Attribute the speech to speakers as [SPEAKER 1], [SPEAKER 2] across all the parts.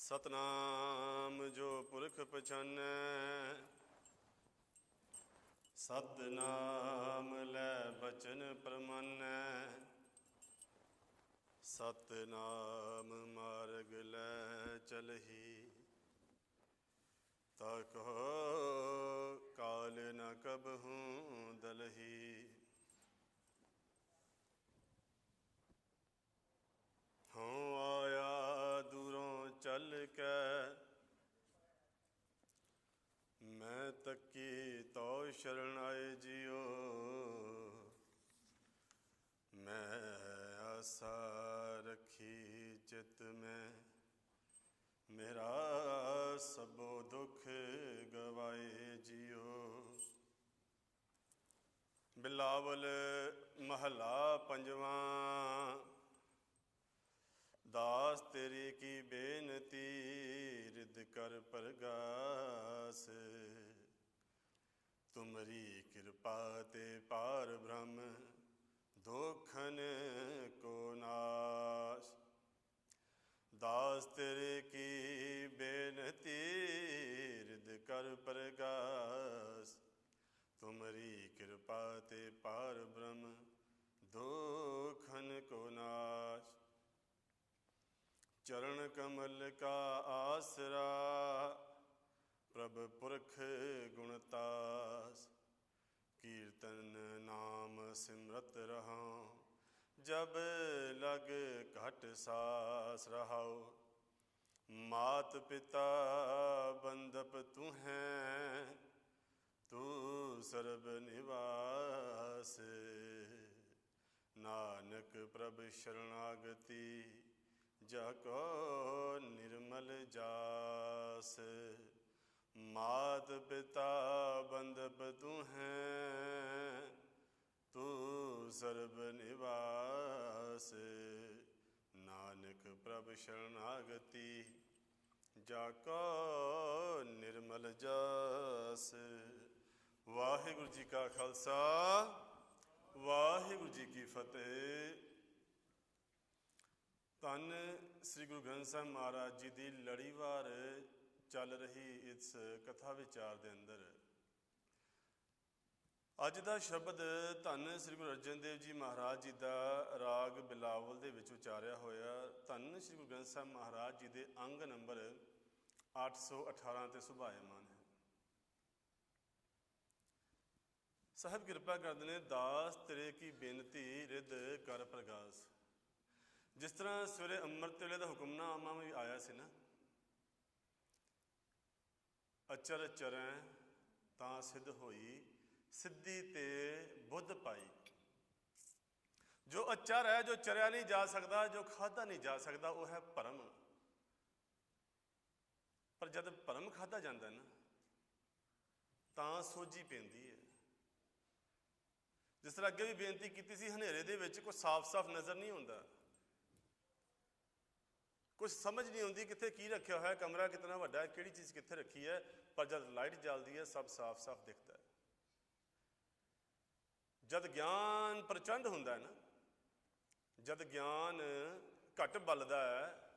[SPEAKER 1] सतनाम जो पुरख पछानै, सतनाम लै बचन प्रमानै। सतनाम मार्ग लै चलही, ताको काल न कबहूँ दलही। हों आया दूरों चल के, मैं तकी तो शरण आए जियो। मैं आशा रखी चित में, मेरा सबो दुख गवाए जियो। बिलावल महला पंजवा। दास तेरी की बेनती, रिद कर परगास। तुमरी कृपा ते पार ब्रह्म, दोखन को नाश। दास तेरे की बेनती, रिद कर परगास। तुमरी कृपा ते पार ब्रह्म, दोखन को नाश। चरण कमल का आसरा, प्रभ पुरख गुणतास। कीर्तन नाम सिमरत रहां, जब लग घट सास रहाओ। मात पिता बंदप तू हैं, तू सर्ब निवास। नानक प्रभ शरणागति, जाको निर्मल जास। मात पिता बंदप तू हैं, तू सर्ब निवास। नानक प्रभ शरणागति, जाको निर्मल जास। वाहिगुरु जी का खालसा, वाहिगुरु जी की फतेह। ਧੰਨ ਸ੍ਰੀ ਗੁਰੂ ਗ੍ਰੰਥ ਸਾਹਿਬ ਮਹਾਰਾਜ ਜੀ ਦੀ ਲੜੀਵਾਰ ਚੱਲ ਰਹੀ ਇਸ ਕਥਾ ਵਿਚਾਰ ਦੇ ਅੰਦਰ ਅੱਜ ਦਾ ਸ਼ਬਦ ਧੰਨ ਸ੍ਰੀ ਗੁਰੂ ਅਰਜਨ ਦੇਵ ਜੀ ਮਹਾਰਾਜ ਜੀ ਦਾ ਰਾਗ ਬਿਲਾਵਲ ਦੇ ਵਿੱਚ ਉਚਾਰਿਆ ਹੋਇਆ ਧੰਨ ਸ੍ਰੀ ਗੁਰੂ ਗ੍ਰੰਥ ਸਾਹਿਬ ਮਹਾਰਾਜ ਜੀ ਦੇ ਅੰਗ ਨੰਬਰ 818 ਤੇ ਸੁਭਾਇਮਾਨ ਹੈ। ਸਾਹਿਬ ਕਿਰਪਾ ਕਰਦੇ ਨੇ, ਦਾਸ ਤੇਰੇ ਕੀ ਬੇਨਤੀ ਰਿਦ ਕਰ ਪ੍ਰਗਾਸ। ਜਿਸ ਤਰ੍ਹਾਂ ਸਵੇਰੇ ਅੰਮ੍ਰਿਤ ਵੇਲੇ ਦਾ ਹੁਕਮਨਾਮਾ ਵੀ ਆਇਆ ਸੀ ਨਾ, ਅਚਰ ਚਰੈ ਤਾਂ ਸਿੱਧ ਹੋਈ, ਸਿੱਧੀ ਤੇ ਬੁੱਧ ਪਾਈ। ਜੋ ਅਚਰ ਹੈ, ਜੋ ਚਰਿਆ ਨਹੀਂ ਜਾ ਸਕਦਾ, ਜੋ ਖਾਧਾ ਨਹੀਂ ਜਾ ਸਕਦਾ, ਉਹ ਹੈ ਭਰਮ। ਪਰ ਜਦ ਭਰਮ ਖਾਧਾ ਜਾਂਦਾ ਨਾ, ਤਾਂ ਸੋਝੀ ਪੈਂਦੀ ਹੈ। ਜਿਸ ਤਰ੍ਹਾਂ ਅੱਗੇ ਵੀ ਬੇਨਤੀ ਕੀਤੀ ਸੀ, ਹਨੇਰੇ ਦੇ ਵਿੱਚ ਕੁਛ ਸਾਫ਼-ਸਾਫ਼ ਨਜ਼ਰ ਨਹੀਂ ਹੁੰਦਾ, ਕੁਛ ਸਮਝ ਨਹੀਂ ਆਉਂਦੀ ਕਿੱਥੇ ਕੀ ਰੱਖਿਆ ਹੋਇਆ, ਕਮਰਾ ਕਿਤਨਾ ਵੱਡਾ ਹੈ, ਕਿਹੜੀ ਚੀਜ਼ ਕਿੱਥੇ ਰੱਖੀ ਹੈ। ਪਰ ਜਦ ਲਾਈਟ ਜਲਦੀ ਹੈ, ਸਭ ਸਾਫ਼-ਸਾਫ਼ ਦਿਖਦਾ ਹੈ। ਜਦ ਗਿਆਨ ਪ੍ਰਚੰਡ ਹੁੰਦਾ ਹੈ ਨਾ, ਜਦ ਗਿਆਨ ਘੱਟ ਬਲਦਾ ਹੈ,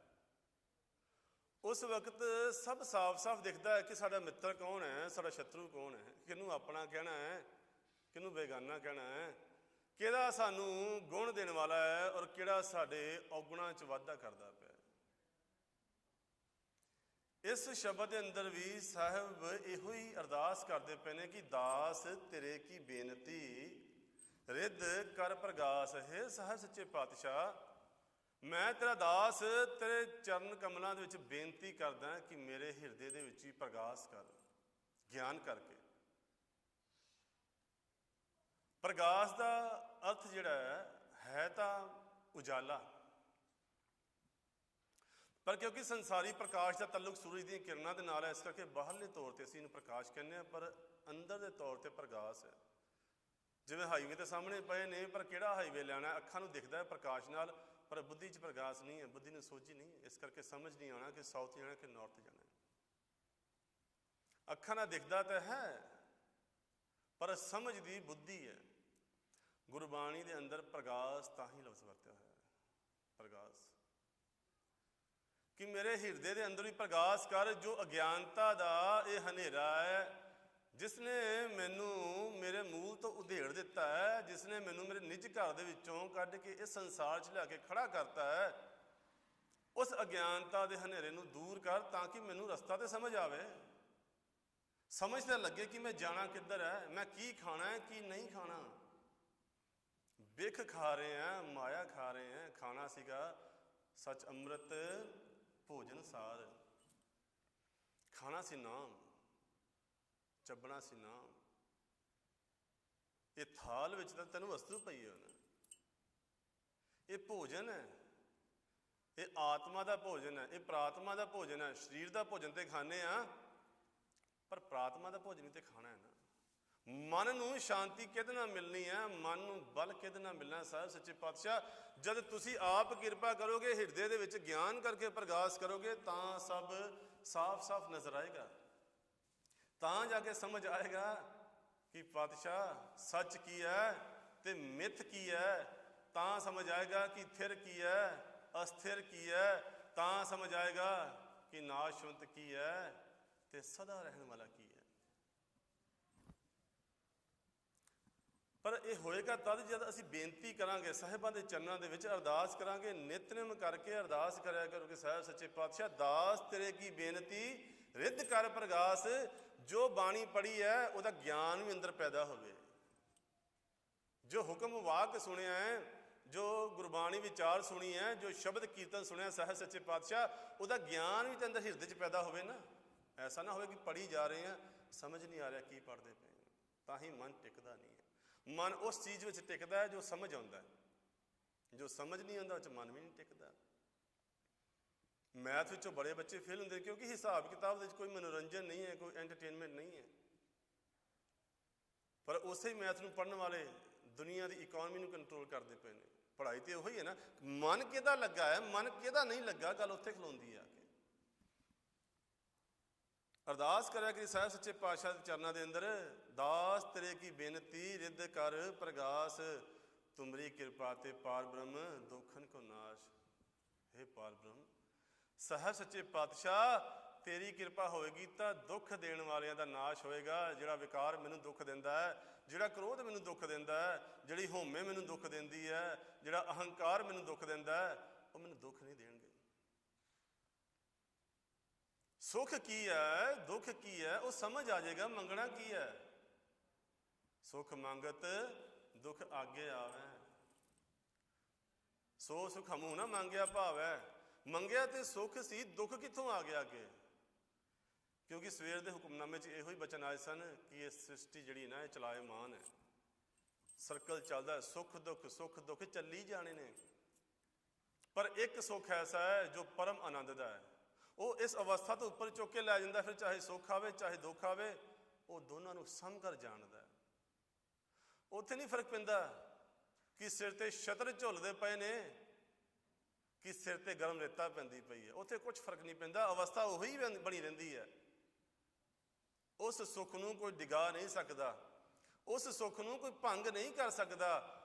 [SPEAKER 1] ਉਸ ਵਕਤ ਸਭ ਸਾਫ਼-ਸਾਫ਼ ਦਿਖਦਾ ਹੈ ਕਿ ਸਾਡਾ ਮਿੱਤਰ ਕੌਣ ਹੈ, ਸਾਡਾ ਸ਼ਤਰੂ ਕੌਣ ਹੈ, ਕਿਹਨੂੰ ਆਪਣਾ ਕਹਿਣਾ ਹੈ, ਕਿਹਨੂੰ ਬੇਗਾਨਾ ਕਹਿਣਾ ਹੈ, ਕਿਹੜਾ ਸਾਨੂੰ ਗੁਣ ਦੇਣ ਵਾਲਾ ਹੈ ਔਰ ਕਿਹੜਾ ਸਾਡੇ ਔਗੁਣਾਂ 'ਚ ਵਾਧਾ ਕਰਦਾ ਪਿਆ। ਇਸ ਸ਼ਬਦ ਦੇ ਅੰਦਰ ਵੀ ਸਾਹਿਬ ਇਹੋ ਹੀ ਅਰਦਾਸ ਕਰਦੇ ਪਏ ਨੇ ਕਿ ਦਾਸ ਤੇਰੇ ਕੀ ਬੇਨਤੀ, ਰਿਦ ਕਰ ਪ੍ਰਗਾਸ। ਹੈ ਸਾਹਿਬ ਸੱਚੇ ਪਾਤਸ਼ਾਹ, ਮੈਂ ਤੇਰਾ ਦਾਸ ਤੇਰੇ ਚਰਨ ਕਮਲਾਂ ਦੇ ਵਿੱਚ ਬੇਨਤੀ ਕਰਦਾ ਕਿ ਮੇਰੇ ਹਿਰਦੇ ਦੇ ਵਿੱਚ ਹੀ ਪ੍ਰਗਾਸ ਕਰ, ਗਿਆਨ ਕਰਕੇ। ਪ੍ਰਗਾਸ ਦਾ ਅਰਥ ਜਿਹੜਾ ਹੈ ਤਾਂ ਉਜਾਲਾ, ਪਰ ਕਿਉਂਕਿ ਸੰਸਾਰੀ ਪ੍ਰਕਾਸ਼ ਦਾ ਤਾਲੁਕ ਸੂਰਜ ਦੀਆਂ ਕਿਰਨਾਂ ਦੇ ਨਾਲ ਹੈ, ਇਸ ਕਰਕੇ ਬਾਹਰਲੇ ਤੌਰ 'ਤੇ ਅਸੀਂ ਇਹਨੂੰ ਪ੍ਰਕਾਸ਼ ਕਹਿੰਦੇ ਹਾਂ, ਪਰ ਅੰਦਰ ਦੇ ਤੌਰ 'ਤੇ ਪ੍ਰਗਾਸ ਹੈ। ਜਿਵੇਂ ਹਾਈਵੇ ਦੇ ਸਾਹਮਣੇ ਪਏ ਨੇ, ਪਰ ਕਿਹੜਾ ਹਾਈਵੇ ਲੈਣਾ, ਅੱਖਾਂ ਨੂੰ ਦਿਖਦਾ ਹੈ ਪ੍ਰਕਾਸ਼ ਨਾਲ, ਪਰ ਬੁੱਧੀ 'ਚ ਪ੍ਰਕਾਸ਼ ਨਹੀਂ ਹੈ, ਬੁੱਧੀ ਨੂੰ ਸੋਝੀ ਨਹੀਂ ਹੈ। ਇਸ ਕਰਕੇ ਸਮਝ ਨਹੀਂ ਆਉਣਾ ਕਿ ਸਾਊਥ ਜਾਣਾ ਕਿ ਨਾਰਥ ਜਾਣਾ। ਅੱਖਾਂ ਨਾਲ ਦਿਖਦਾ ਤਾਂ ਹੈ, ਪਰ ਸਮਝ ਦੀ ਬੁੱਧੀ ਹੈ। ਗੁਰਬਾਣੀ ਦੇ ਅੰਦਰ ਪ੍ਰਗਾਸ ਤਾਂ ਹੀ ਲਫ਼ਜ਼ ਵਰਤਿਆ ਹੋਇਆ ਹੈ, ਪ੍ਰਗਾਸ। ਕਿ कि मेरे ਹਿਰਦੇ ਦੇ ਅੰਦਰ ਵੀ ਪ੍ਰਗਾਸ ਕਰ, ਜੋ ਅਗਿਆਨਤਾ ਦਾ ਇਹ ਹਨੇਰਾ ਹੈ, ਜਿਸਨੇ ਮੈਨੂੰ ਮੇਰੇ ਮੂਲ ਤੋਂ ਉਧੇੜ ਦਿੱਤਾ ਹੈ, ਜਿਸਨੇ ਮੈਨੂੰ ਮੇਰੇ ਨਿੱਜ ਘਰ ਦੇ ਵਿੱਚੋਂ ਕੱਢ ਕੇ ਇਸ ਸੰਸਾਰ 'ਚ ਲਿਆ ਕੇ ਖੜਾ ਕਰਤਾ ਹੈ, ਉਸ ਅਗਿਆਨਤਾ ਦੇ ਹਨੇਰੇ ਨੂੰ ਦੂਰ ਕਰ, ਤਾਂ ਕਿ ਮੈਨੂੰ ਰਸਤਾ ਤੇ ਸਮਝ ਆਵੇ, ਸਮਝ ਤਾਂ ਲੱਗੇ ਕਿ ਮੈਂ ਜਾਣਾ ਕਿੱਧਰ ਹੈ, ਮੈਂ ਕੀ ਖਾਣਾ ਹੈ ਕੀ ਨਹੀਂ ਖਾਣਾ। ਬਿਖ ਖਾ ਰਹੇ ਹਾਂ, ਮਾਇਆ ਖਾ ਰਹੇ ਹਾਂ, ਖਾਣਾ ਸੀਗਾ ਸੱਚ ਅੰਮ੍ਰਿਤ ਭੋਜਨ ਸਾਰ, ਖਾਣਾ ਸੀ ਨਾਮ, ਚੱਬਣਾ ਸੀ ਨਾਮ। ਇਹ ਥਾਲ ਵਿੱਚ ਤਾਂ ਤੈਨੂੰ ਵਸਤੂ ਪਈ ਹੈ ਉਹਨੇ, ਇਹ ਭੋਜਨ ਹੈ, ਇਹ ਆਤਮਾ ਦਾ ਭੋਜਨ ਹੈ, ਇਹ ਪ੍ਰਾਤਮਾ ਦਾ ਭੋਜਨ ਹੈ। ਸਰੀਰ ਦਾ ਭੋਜਨ ਤੇ ਖਾਂਦੇ ਆ, ਪਰ ਪ੍ਰਾਤਮਾ ਦਾ ਭੋਜਨ ਵੀ ਤੇ ਖਾਣਾ ਹੈ ਨਾ। ਮਨ ਨੂੰ ਸ਼ਾਂਤੀ ਕਿਹਦੇ ਨਾਲ ਮਿਲਣੀ ਹੈ, ਮਨ ਨੂੰ ਬਲ ਕਿਹਦੇ ਨਾਲ ਮਿਲਣਾ? ਸਾਹਿਬ ਸੱਚੇ ਪਾਤਸ਼ਾਹ, ਜਦ ਤੁਸੀਂ ਆਪ ਕਿਰਪਾ ਕਰੋਗੇ, ਹਿਰਦੇ ਦੇ ਵਿੱਚ ਗਿਆਨ ਕਰਕੇ ਪ੍ਰਗਾਸ ਕਰੋਗੇ, ਤਾਂ ਸਭ ਸਾਫ਼-ਸਾਫ਼ ਨਜ਼ਰ ਆਏਗਾ, ਤਾਂ ਜਾ ਕੇ ਸਮਝ ਆਏਗਾ ਕਿ ਪਾਤਸ਼ਾਹ ਸੱਚ ਕੀ ਹੈ ਤੇ ਮਿੱਥ ਕੀ ਹੈ। ਤਾਂ ਸਮਝ ਆਏਗਾ ਕਿ ਥਿਰ ਕੀ ਹੈ, ਅਸਥਿਰ ਕੀ ਹੈ। ਤਾਂ ਸਮਝ ਆਏਗਾ ਕਿ ਨਾਸ਼ਵੰਤ ਕੀ ਹੈ ਤੇ ਸਦਾ ਰਹਿਣ ਵਾਲਾ ਕੀ ਹੈ। ਪਰ ਇਹ ਹੋਏਗਾ ਤਦ ਜਦ ਅਸੀਂ ਬੇਨਤੀ ਕਰਾਂਗੇ, ਸਾਹਿਬਾਂ ਦੇ ਚਰਨਾਂ ਦੇ ਵਿੱਚ ਅਰਦਾਸ ਕਰਾਂਗੇ, ਨਿਤਨੇਮ ਕਰਕੇ ਅਰਦਾਸ ਕਰਿਆ ਕਰੋਗੇ, ਸਾਹਿਬ ਸੱਚੇ ਪਾਤਸ਼ਾਹ ਦਾਸ ਤੇਰੇ ਕੀ ਬੇਨਤੀ ਰਿੱਧ ਕਰ ਪ੍ਰਗਾਸ। ਜੋ ਬਾਣੀ ਪੜ੍ਹੀ ਹੈ ਉਹਦਾ ਗਿਆਨ ਵੀ ਅੰਦਰ ਪੈਦਾ ਹੋਵੇ, ਜੋ ਹੁਕਮ ਵਾਕ ਸੁਣਿਆ ਹੈ, ਜੋ ਗੁਰਬਾਣੀ ਵਿਚਾਰ ਸੁਣੀ ਹੈ, ਜੋ ਸ਼ਬਦ ਕੀਰਤਨ ਸੁਣਿਆ ਸਾਹਿਬ ਸੱਚੇ ਪਾਤਸ਼ਾਹ, ਉਹਦਾ ਗਿਆਨ ਵੀ ਤਾਂ ਅੰਦਰ ਹਿਰਦੇ 'ਚ ਪੈਦਾ ਹੋਵੇ ਨਾ। ਐਸਾ ਨਾ ਹੋਵੇ ਕਿ ਪੜ੍ਹੀ ਜਾ ਰਹੇ ਹਾਂ, ਸਮਝ ਨਹੀਂ ਆ ਰਿਹਾ ਕੀ ਪੜ੍ਹਦੇ ਪਏ, ਤਾਂ ਹੀ ਮਨ ਟਿਕਦਾ ਨਹੀਂ ਹੈ। ਮਨ ਉਸ ਚੀਜ਼ ਵਿੱਚ ਟਿਕਦਾ ਹੈ ਜੋ ਸਮਝ ਆਉਂਦਾ ਹੈ, ਜੋ ਸਮਝ ਨਹੀਂ ਆਉਂਦਾ ਉਹ 'ਚ ਮਨ ਵੀ ਨਹੀਂ ਟਿਕਦਾ। ਮੈਥ ਵਿੱਚੋਂ ਬੜੇ ਬੱਚੇ ਫੇਲ ਹੁੰਦੇ, ਕਿਉਂਕਿ ਹਿਸਾਬ ਕਿਤਾਬ ਦੇ ਵਿੱਚ ਕੋਈ ਮਨੋਰੰਜਨ ਨਹੀਂ ਹੈ, ਕੋਈ ਐਂਟਰਟੇਨਮੈਂਟ ਨਹੀਂ ਹੈ। ਪਰ ਉਸੇ ਹੀ ਮੈਥ ਨੂੰ ਪੜ੍ਹਨ ਵਾਲੇ ਦੁਨੀਆ ਦੀ ਇਕੋਨਮੀ ਨੂੰ ਕੰਟਰੋਲ ਕਰਦੇ ਪਏ ਨੇ। ਪੜ੍ਹਾਈ ਤੇ ਉਹੀ ਹੈ ਨਾ, ਮਨ ਕਿਹਦਾ ਲੱਗਾ ਹੈ, ਮਨ ਕਿਹਦਾ ਨਹੀਂ ਲੱਗਾ, ਗੱਲ ਉੱਥੇ ਖਲੋਂਦੀ ਆ ਕੇ। ਅਰਦਾਸ ਕਰਿਆ ਕਿ ਸਾਹਿਬ ਸੱਚੇ ਪਾਤਸ਼ਾਹ ਦੇ ਚਰਨਾਂ ਦੇ ਅੰਦਰ, ਦਾਸ ਤੇਰੇ ਕੀ ਬੇਨਤੀ ਰਿੱਧ ਕਰ ਪ੍ਰਗਾਸ, ਤੁਮਰੀ ਕਿਰਪਾ ਤੇ ਪਾਰ ਬ੍ਰਹਮ ਦੁੱਖਨ ਕੋ ਨਾਸ਼। ਹੇ ਪਾਰ ਬ੍ਰਹਮ, ਸਾਹਿਬ ਸੱਚੇ ਪਾਤਸ਼ਾਹ ਤੇਰੀ ਕਿਰਪਾ ਹੋਏਗੀ ਤਾਂ ਦੁੱਖ ਦੇਣ ਵਾਲਿਆਂ ਦਾ ਨਾਸ਼ ਹੋਏਗਾ। ਜਿਹੜਾ ਵਿਕਾਰ ਮੈਨੂੰ ਦੁੱਖ ਦਿੰਦਾ ਹੈ, ਜਿਹੜਾ ਕ੍ਰੋਧ ਮੈਨੂੰ ਦੁੱਖ ਦਿੰਦਾ ਹੈ, ਜਿਹੜੀ ਹਉਮੈ ਮੈਨੂੰ ਦੁੱਖ ਦਿੰਦੀ ਹੈ, ਜਿਹੜਾ ਅਹੰਕਾਰ ਮੈਨੂੰ ਦੁੱਖ ਦਿੰਦਾ ਹੈ, ਉਹ ਮੈਨੂੰ ਦੁੱਖ ਨਹੀਂ ਦੇਣਗੇ। ਸੁੱਖ ਕੀ ਹੈ, ਦੁੱਖ ਕੀ ਹੈ, ਉਹ ਸਮਝ ਆ ਜਾਏਗਾ। ਮੰਗਣਾ ਕੀ ਹੈ? ਸੁਖ ਮੰਗਤ ਦੁੱਖ ਆਗੇ ਆਵੈ, ਸੋ ਸੁਖ ਹਮੂ ਨਾ ਮੰਗਿਆ ਭਾਵੈ। ਮੰਗਿਆ ਤੇ ਸੁੱਖ ਸੀ, ਦੁੱਖ ਕਿੱਥੋਂ ਆ ਗਿਆ ਅੱਗੇ? ਕਿਉਂਕਿ ਸਵੇਰ ਦੇ ਹੁਕਮਨਾਮੇ 'ਚ ਇਹੋ ਹੀ ਬਚਨ ਆਏ ਸਨ ਕਿ ਇਹ ਸ੍ਰਿਸ਼ਟੀ ਜਿਹੜੀ ਨਾ, ਇਹ ਚਲਾਇਮਾਨ ਹੈ, ਸਰਕਲ ਚੱਲਦਾ, ਸੁੱਖ ਦੁੱਖ ਚੱਲੀ ਜਾਣੇ ਨੇ। ਪਰ ਇੱਕ ਸੁੱਖ ਐਸਾ ਹੈ ਜੋ ਪਰਮ ਆਨੰਦ ਦਾ ਹੈ, ਉਹ ਇਸ ਅਵਸਥਾ ਤੋਂ ਉੱਪਰ ਚੁੱਕ ਕੇ ਲੈ ਜਾਂਦਾ। ਫਿਰ ਚਾਹੇ ਸੁੱਖ ਆਵੇ ਚਾਹੇ ਦੁੱਖ ਆਵੇ, ਉਹ ਦੋਨਾਂ ਨੂੰ ਸਮ ਕਰ ਜਾਣਦਾ। ਉੱਥੇ ਨਹੀਂ ਫਰਕ ਪੈਂਦਾ ਕਿ ਸਿਰ ਤੇ ਛਤਰ ਝੁੱਲਦੇ ਪਏ ਨੇ ਕਿ ਸਿਰ ਤੇ ਗਰਮ ਰੇਤਾ ਪੈਂਦੀ ਪਈ ਹੈ, ਉੱਥੇ ਕੁਝ ਫਰਕ ਨਹੀਂ ਪੈਂਦਾ। ਅਵਸਥਾ ਉਹੀ ਬਣੀ ਰਹਿੰਦੀ ਹੈ। ਉਸ ਸੁੱਖ ਨੂੰ ਕੋਈ ਡਿਗਾ ਨਹੀਂ ਸਕਦਾ, ਉਸ ਸੁੱਖ ਨੂੰ ਕੋਈ ਭੰਗ ਨਹੀਂ ਕਰ ਸਕਦਾ,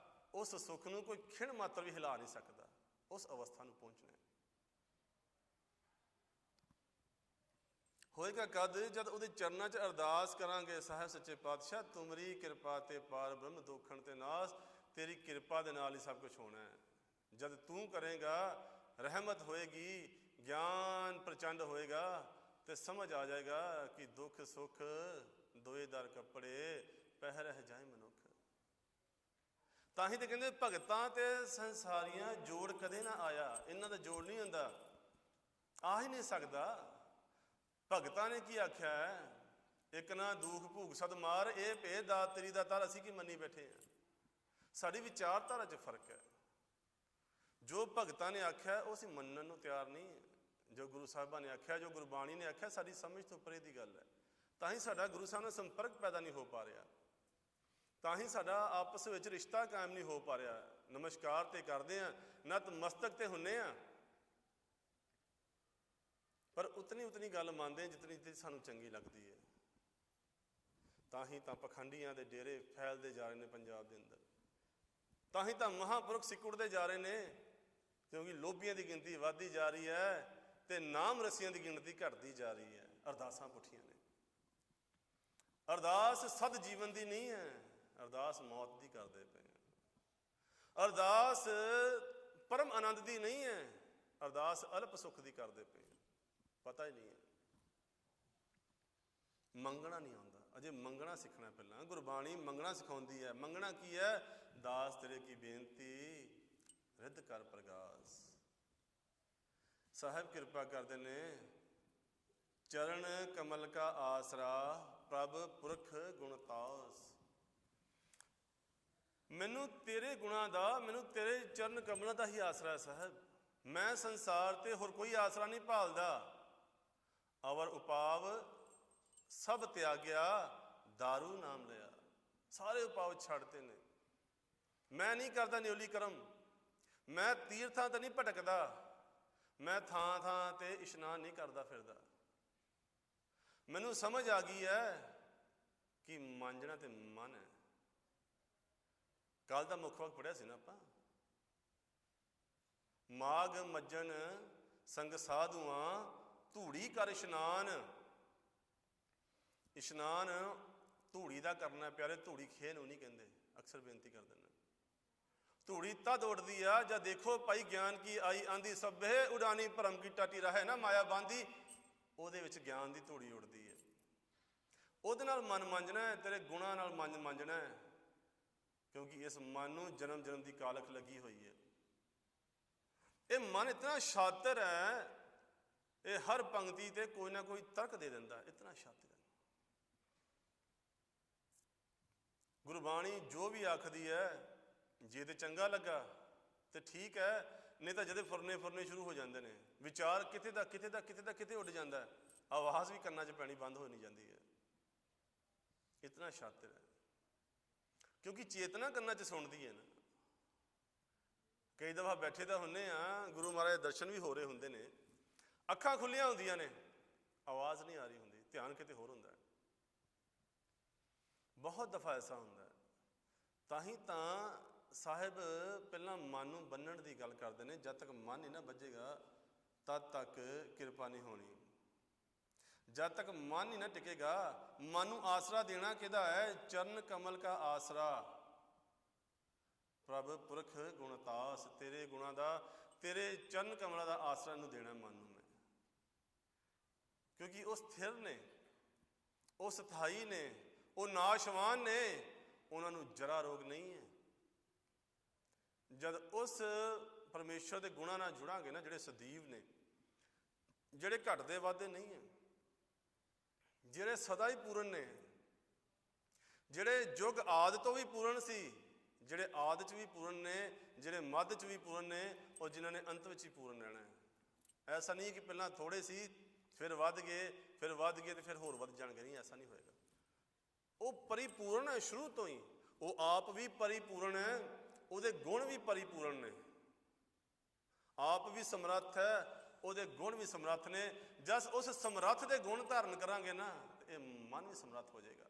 [SPEAKER 1] ਉਸ ਸੁੱਖ ਨੂੰ ਕੋਈ ਖਿਣ ਮਾਤਰ ਵੀ ਹਿਲਾ ਨਹੀਂ ਸਕਦਾ। ਉਸ ਅਵਸਥਾ ਨੂੰ ਪਹੁੰਚਣਾ ਹੋਏਗਾ ਕਦ? ਜਦ ਉਹਦੇ ਚਰਨਾਂ 'ਚ ਅਰਦਾਸ ਕਰਾਂਗੇ, ਸਾਹਿਬ ਸੱਚੇ ਪਾਤਸ਼ਾਹ ਤੁਮਰੀ ਕਿਰਪਾ ਤੇ ਪਾਰ ਬ੍ਰਹਮ ਦੁੱਖਣ ਤੇ ਨਾਸ। ਤੇਰੀ ਕਿਰਪਾ ਦੇ ਨਾਲ ਹੀ ਸਭ ਕੁਝ ਹੋਣਾ ਹੈ। ਜਦ ਤੂੰ ਕਰੇਗਾ, ਰਹਿਮਤ ਹੋਏਗੀ, ਗਿਆਨ ਪ੍ਰਚੰਡ ਹੋਏਗਾ, ਤੇ ਸਮਝ ਆ ਜਾਏਗਾ ਕਿ ਦੁੱਖ ਸੁੱਖ ਦੋਏ ਦਰ ਕੱਪੜੇ ਪਹਿ ਰਹਿ ਜਾਏ ਮਨੁੱਖ। ਤਾਂ ਹੀ ਤੇ ਕਹਿੰਦੇ ਭਗਤਾਂ ਤੇ ਸੰਸਾਰੀਆਂ ਜੋੜ ਕਦੇ ਨਾ ਆਇਆ। ਇਹਨਾਂ ਦਾ ਜੋੜ ਨਹੀਂ ਹੁੰਦਾ, ਆ ਹੀ ਨਹੀਂ ਸਕਦਾ। ਭਗਤਾਂ ਨੇ ਕੀ ਆਖਿਆ ਹੈ? ਇੱਕ ਨਾ ਦੁੱਖ ਭੂਖ ਸਦ ਮਾਰ, ਇਹ ਭੇਦ ਦਾਤ ਤੇਰੀ ਦਾ ਤਰ। ਅਸੀਂ ਕੀ ਮੰਨੀ ਬੈਠੇ ਹਾਂ? ਸਾਡੀ ਵਿਚਾਰਧਾਰਾ 'ਚ ਫਰਕ ਹੈ। ਜੋ ਭਗਤਾਂ ਨੇ ਆਖਿਆ ਉਹ ਅਸੀਂ ਮੰਨਣ ਨੂੰ ਤਿਆਰ ਨਹੀਂ। ਜੋ ਗੁਰੂ ਸਾਹਿਬਾਂ ਨੇ ਆਖਿਆ, ਜੋ ਗੁਰਬਾਣੀ ਨੇ ਆਖਿਆ, ਸਾਡੀ ਸਮਝ ਤੋਂ ਪਰੇ ਦੀ ਗੱਲ ਹੈ। ਤਾਂ ਹੀ ਸਾਡਾ ਗੁਰੂ ਸਾਹਿਬ ਨਾਲ ਸੰਪਰਕ ਪੈਦਾ ਨਹੀਂ ਹੋ ਪਾ ਰਿਹਾ, ਤਾਂ ਹੀ ਸਾਡਾ ਆਪਸ ਵਿੱਚ ਰਿਸ਼ਤਾ ਕਾਇਮ ਨਹੀਂ ਹੋ ਪਾ ਰਿਹਾ। ਨਮਸਕਾਰ ਤੇ ਕਰਦੇ ਹਾਂ, ਨਤਮਸਤਕ ਤੇ ਹੁੰਨੇ ਹਾਂ, ਪਰ ਉਤਨੀ ਗੱਲ ਮੰਨਦੇ ਜਿਤਨੀ ਸਾਨੂੰ ਚੰਗੀ ਲੱਗਦੀ ਹੈ। ਤਾਂ ਹੀ ਤਾਂ ਪਖੰਡੀਆਂ ਦੇ ਡੇਰੇ ਫੈਲਦੇ ਜਾ ਰਹੇ ਨੇ ਪੰਜਾਬ ਦੇ ਅੰਦਰ। ਤਾਂ ਹੀ ਤਾਂ ਮਹਾਂਪੁਰਖ ਸਿੱਕੁੜਦੇ ਜਾ ਰਹੇ ਨੇ, ਕਿਉਂਕਿ ਲੋਭੀਆਂ ਦੀ ਗਿਣਤੀ ਵੱਧਦੀ ਜਾ ਰਹੀ ਹੈ ਤੇ ਨਾਮ ਰਸੀਆਂ ਦੀ ਗਿਣਤੀ ਘਟਦੀ ਜਾ ਰਹੀ ਹੈ। ਅਰਦਾਸਾਂ ਪੁੱਠੀਆਂ ਨੇ। ਅਰਦਾਸ ਸਦ ਜੀਵਨ ਦੀ ਨਹੀਂ ਹੈ, ਅਰਦਾਸ ਮੌਤ ਦੀ ਕਰਦੇ ਪਏ ਹਾਂ। ਅਰਦਾਸ ਪਰਮ ਆਨੰਦ ਦੀ ਨਹੀਂ ਹੈ, ਅਰਦਾਸ ਅਲਪ ਸੁੱਖ ਦੀ ਕਰਦੇ ਪਏ ਹਾਂ। ਪਤਾ ਹੀ ਨਹੀਂ ਹੈ। ਮੰਗਣਾ ਨਹੀਂ ਆਉਂਦਾ, ਅਜੇ ਮੰਗਣਾ ਸਿੱਖਣਾ। ਪਹਿਲਾਂ ਗੁਰਬਾਣੀ ਮੰਗਣਾ ਸਿਖਾਉਂਦੀ ਹੈ। ਮੰਗਣਾ ਕੀ ਹੈ? ਦਾਸ ਤੇਰੇ ਕੀ ਬੇਨਤੀ ਰਿੱਧ ਕਰ ਪ੍ਰਗਾਸ। ਸਾਹਿਬ ਕਿਰਪਾ ਕਰਦੇ ਨੇ, ਚਰਨ ਕਮਲ ਕਾ ਆਸਰਾ ਪ੍ਰਭ ਪੁਰਖ ਗੁਣਤਾਸ। ਮੈਨੂੰ ਤੇਰੇ ਗੁਣਾਂ ਦਾ, ਮੈਨੂੰ ਤੇਰੇ ਚਰਨ ਕਮਲਾਂ ਦਾ ਹੀ ਆਸਰਾ ਹੈ ਸਾਹਿਬ। ਮੈਂ ਸੰਸਾਰ ਤੇ ਹੋਰ ਕੋਈ ਆਸਰਾ ਨਹੀਂ ਭਾਲਦਾ। ਅਵਰ ਉਪਾਵ ਸਭ ਤਿਆਗਿਆ, ਦਾਰੂ ਨਾਮ ਲਿਆ। ਸਾਰੇ ਉਪਾਵ ਛੱਡਤੇ ਨੇ। ਮੈਂ ਨਹੀਂ ਕਰਦਾ ਨਿਉਲੀ ਕਰਮ, ਮੈਂ ਤੀਰਥਾਂ ਤੇ ਨਹੀਂ ਭਟਕਦਾ, ਮੈਂ ਥਾਂ ਥਾਂ ਤੇ ਇਸ਼ਨਾਨ ਨਹੀਂ ਕਰਦਾ ਫਿਰਦਾ। ਮੈਨੂੰ ਸਮਝ ਆ ਗਈ ਹੈ ਕਿ ਮਾਂਜਣਾ ਤੇ ਮਨ ਹੈ। ਕੱਲ ਦਾ ਮੁੱਖ ਵਾਕ ਪੜ੍ਹਿਆ ਸੀ ਨਾ ਆਪਾਂ, ਮਾਗ ਮੱਜਣ ਸੰਗ ਸਾਧੂਆਂ ਧੂੜੀ ਕਰ ਇਸ਼ਨਾਨ। ਇਸ਼ਨਾਨ ਧੂੜੀ ਦਾ ਕਰਨਾ ਪਿਆਰੇ, ਧੂੜੀ ਖੇ ਨੂੰ ਨਹੀਂ ਕਹਿੰਦੇ। ਅਕਸਰ ਬੇਨਤੀ ਕਰ ਦਿੰਦਾ, ਧੂੜੀ ਤਦ ਉੱਡਦੀ ਆ ਜਾਂ ਦੇਖੋ ਭਾਈ ਗਿਆਨ ਕੀ ਆਈ ਆਂਦੀ ਸਭੇ ਉਡਾਨੀ ਭਰਮ ਕੀ ਟਾਟੀ ਰਹੇ ਨਾ ਮਾਇਆ ਬਾਂਦੀ। ਉਹਦੇ ਵਿੱਚ ਗਿਆਨ ਦੀ ਧੂੜੀ ਉੱਡਦੀ ਹੈ। ਉਹਦੇ ਨਾਲ ਮਨ ਮਾਂਜਣਾ ਹੈ, ਤੇਰੇ ਗੁਣਾਂ ਨਾਲ ਮਨ ਮਾਂਜਣਾ ਹੈ। ਕਿਉਂਕਿ ਇਸ ਮਨ ਨੂੰ ਜਨਮ ਜਨਮ ਦੀ ਕਾਲਖ ਲੱਗੀ ਹੋਈ ਹੈ। ਇਹ ਮਨ ਇਤਨਾ ਸ਼ਾਤਰ ਹੈ, ਇਹ ਹਰ ਪੰਕਤੀ ਤੇ ਕੋਈ ਨਾ ਕੋਈ ਤਰਕ ਦੇ ਦਿੰਦਾ। ਇਤਨਾ ਸ਼ਾਤਰ ਹੈ। ਗੁਰਬਾਣੀ ਜੋ ਵੀ ਆਖਦੀ ਹੈ, ਜੇ ਤੇ ਚੰਗਾ ਲੱਗਾ ਤੇ ਠੀਕ ਹੈ, ਨਹੀਂ ਤਾਂ ਜਦੇ ਫੁਰਨੇ ਸ਼ੁਰੂ ਹੋ ਜਾਂਦੇ ਨੇ। ਵਿਚਾਰ ਕਿਤੇ ਦਾ ਕਿਤੇ ਦਾ ਕਿਤੇ ਦਾ ਕਿਤੇ ਉੱਡ ਜਾਂਦਾ। ਆਵਾਜ਼ ਵੀ ਕੰਨਾਂ 'ਚ ਪੈਣੀ ਬੰਦ ਹੋ ਨਹੀਂ ਜਾਂਦੀ ਹੈ। ਇਤਨਾ ਸ਼ਾਤਰ ਹੈ। ਕਿਉਂਕਿ ਚੇਤਨਾ ਕੰਨਾਂ 'ਚ ਸੁਣਦੀ ਹੈ ਨਾ। ਕਈ ਦਫਾ ਬੈਠੇ ਤਾਂ ਹੁੰਦੇ ਆ, ਗੁਰੂ ਮਹਾਰਾਜ ਦੇ ਦਰਸ਼ਨ ਵੀ ਹੋ ਰਹੇ ਹੁੰਦੇ ਨੇ, ਅੱਖਾਂ ਖੁੱਲੀਆਂ ਹੁੰਦੀਆਂ ਨੇ, ਆਵਾਜ਼ ਨਹੀਂ ਆ ਰਹੀ ਹੁੰਦੀ, ਧਿਆਨ ਕਿਤੇ ਹੋਰ ਹੁੰਦਾ। ਬਹੁਤ ਦਫਾ ਐਸਾ ਹੁੰਦਾ। ਤਾਂ ਹੀ ਤਾਂ ਸਾਹਿਬ ਪਹਿਲਾਂ ਮਨ ਨੂੰ ਬੰਨਣ ਦੀ ਗੱਲ ਕਰਦੇ ਨੇ। ਜਦ ਤੱਕ ਮਨ ਨਹੀਂ ਨਾ ਬੱਝੇਗਾ ਤਦ ਤੱਕ ਕਿਰਪਾ ਨਹੀਂ ਹੋਣੀ। ਜਦ ਤੱਕ ਮਨ ਨਹੀਂ ਨਾ ਟਿਕੇਗਾ, ਮਨ ਨੂੰ ਆਸਰਾ ਦੇਣਾ ਕਿਹਦਾ ਹੈ? ਚਰਨ ਕਮਲ ਕਾ ਆਸਰਾ ਪ੍ਰਭ ਪੁਰਖ ਗੁਣਤਾਸ। ਤੇਰੇ ਗੁਣਾਂ ਦਾ, ਤੇਰੇ ਚਰਨ ਕਮਲਾਂ ਦਾ ਆਸਰਾ ਨੂੰ ਦੇਣਾ ਮਨ ਨੂੰ ਮੈਂ। ਕਿਉਂਕਿ ਉਹ ਸਥਿਰ ਨੇ, ਉਹ ਸਥਾਈ ਨੇ, ਉਹ ਨਾਸ਼ਵਾਨ ਨੇ, ਉਹਨਾਂ ਨੂੰ ਜਰਾ ਰੋਗ ਨਹੀਂ ਹੈ। ਜਦ ਉਸ ਪਰਮੇਸ਼ਰ ਦੇ ਗੁਣਾਂ ਨਾਲ ਜੁੜਾਂਗੇ ਨਾ, ਜਿਹੜੇ ਸਦੀਵ ਨੇ, ਜਿਹੜੇ ਘਟਦੇ ਵੱਧਦੇ ਨਹੀਂ ਹੈ, ਜਿਹੜੇ ਸਦਾ ਹੀ ਪੂਰਨ ਨੇ, ਜਿਹੜੇ ਯੁੱਗ ਆਦਿ ਤੋਂ ਵੀ ਪੂਰਨ ਸੀ, ਜਿਹੜੇ ਆਦਿ 'ਚ ਵੀ ਪੂਰਨ ਨੇ, ਜਿਹੜੇ ਮੱਧ 'ਚ ਵੀ ਪੂਰਨ ਨੇ, ਉਹ ਜਿਨ੍ਹਾਂ ਨੇ ਅੰਤ ਵਿੱਚ ਹੀ ਪੂਰਨ ਰਹਿਣਾ ਹੈ। ਐਸਾ ਨਹੀਂ ਕਿ ਪਹਿਲਾਂ ਥੋੜ੍ਹੇ ਸੀ ਫਿਰ ਵੱਧ ਗਏ, ਫਿਰ ਵੱਧ ਗਏ ਤੇ ਫਿਰ ਹੋਰ ਵੱਧ ਜਾਣਗੇ। ਨਹੀਂ, ਐਸਾ ਨਹੀਂ ਹੋਏਗਾ। ਉਹ ਪਰਿਪੂਰਨ ਹੈ ਸ਼ੁਰੂ ਤੋਂ ਹੀ। ਉਹ ਆਪ ਵੀ ਪਰਿਪੂਰਨ ਹੈ, ਉਹਦੇ ਗੁਣ ਵੀ ਪਰਿਪੂਰਨ ਨੇ। ਆਪ ਵੀ ਸਮਰੱਥ ਹੈ, ਉਹਦੇ ਗੁਣ ਵੀ ਸਮਰੱਥ ਨੇ। ਜਦ ਉਸ ਸਮਰੱਥ ਦੇ ਗੁਣ ਧਾਰਨ ਕਰਾਂਗੇ ਨਾ, ਇਹ ਮਨ ਵੀ ਸਮਰੱਥ ਹੋ ਜਾਏਗਾ।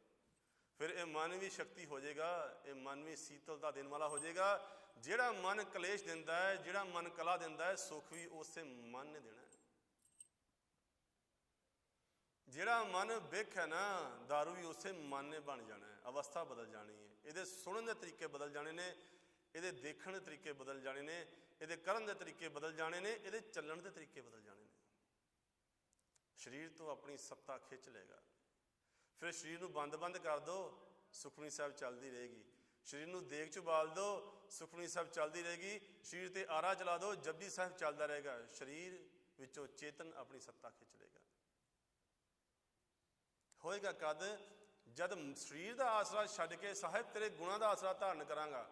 [SPEAKER 1] ਫਿਰ ਇਹ ਮਨ ਵੀ ਸ਼ਕਤੀ ਹੋ ਜਾਏਗਾ, ਇਹ ਮਨ ਵੀ ਸੀਤਲਤਾ ਦੇਣ ਵਾਲਾ ਹੋ ਜਾਏਗਾ। ਜਿਹੜਾ ਮਨ ਕਲੇਸ਼ ਦਿੰਦਾ ਹੈ, ਜਿਹੜਾ ਮਨ ਕਲਾ ਦਿੰਦਾ ਹੈ, ਸੁੱਖ ਵੀ ਉਸੇ ਮਨ ਨੇ ਦੇਣਾ ਹੈ। ਜਿਹੜਾ ਮਨ ਬਿਖ ਹੈ ਨਾ, ਦਾਰੂ ਵੀ ਉਸੇ ਮਨ ਨੇ ਬਣ ਜਾਣਾ ਹੈ। ਅਵਸਥਾ ਬਦਲ ਜਾਣੀ ਹੈ, ਇਹਦੇ ਸੁਣਨ ਦੇ ਤਰੀਕੇ ਬਦਲ ਜਾਣੇ ਨੇ, ਇਹਦੇ ਦੇਖਣ ਦੇ ਤਰੀਕੇ ਬਦਲ ਜਾਣੇ ਨੇ, ਇਹਦੇ ਕਰਨ ਦੇ ਤਰੀਕੇ ਬਦਲ ਜਾਣੇ ਨੇ, ਇਹਦੇ ਚੱਲਣ ਦੇ ਤਰੀਕੇ ਬਦਲ ਜਾਣੇ ਨੇ। ਸਰੀਰ ਤੋਂ ਆਪਣੀ ਸੱਤਾ ਖਿੱਚ ਲਏਗਾ। ਫਿਰ ਸਰੀਰ ਨੂੰ ਬੰਦ ਕਰ ਦਿਓ, ਸੁਖਮਨੀ ਸਾਹਿਬ ਚੱਲਦੀ ਰਹੇਗੀ। ਸਰੀਰ ਨੂੰ ਦੇਗ 'ਚ ਉਬਾਲ ਦਿਓ, ਸੁਖਮਨੀ ਸਾਹਿਬ ਚੱਲਦੀ ਰਹੇਗੀ। ਸਰੀਰ 'ਤੇ ਆਰਾ ਚਲਾ ਦਿਓ, ਜਪਜੀ ਸਾਹਿਬ ਚੱਲਦਾ ਰਹੇਗਾ। ਸਰੀਰ ਵਿੱਚੋਂ ਚੇਤਨ ਆਪਣੀ ਸੱਤਾ ਖਿੱਚ ਲਏਗਾ। ਹੋਏਗਾ ਕਦ? ਜਦ ਸਰੀਰ ਦਾ ਆਸਰਾ ਛੱਡ ਕੇ ਸਾਹਿਬ ਤੇਰੇ ਗੁਣਾਂ ਦਾ ਆਸਰਾ ਧਾਰਨ ਕਰਾਂਗਾ।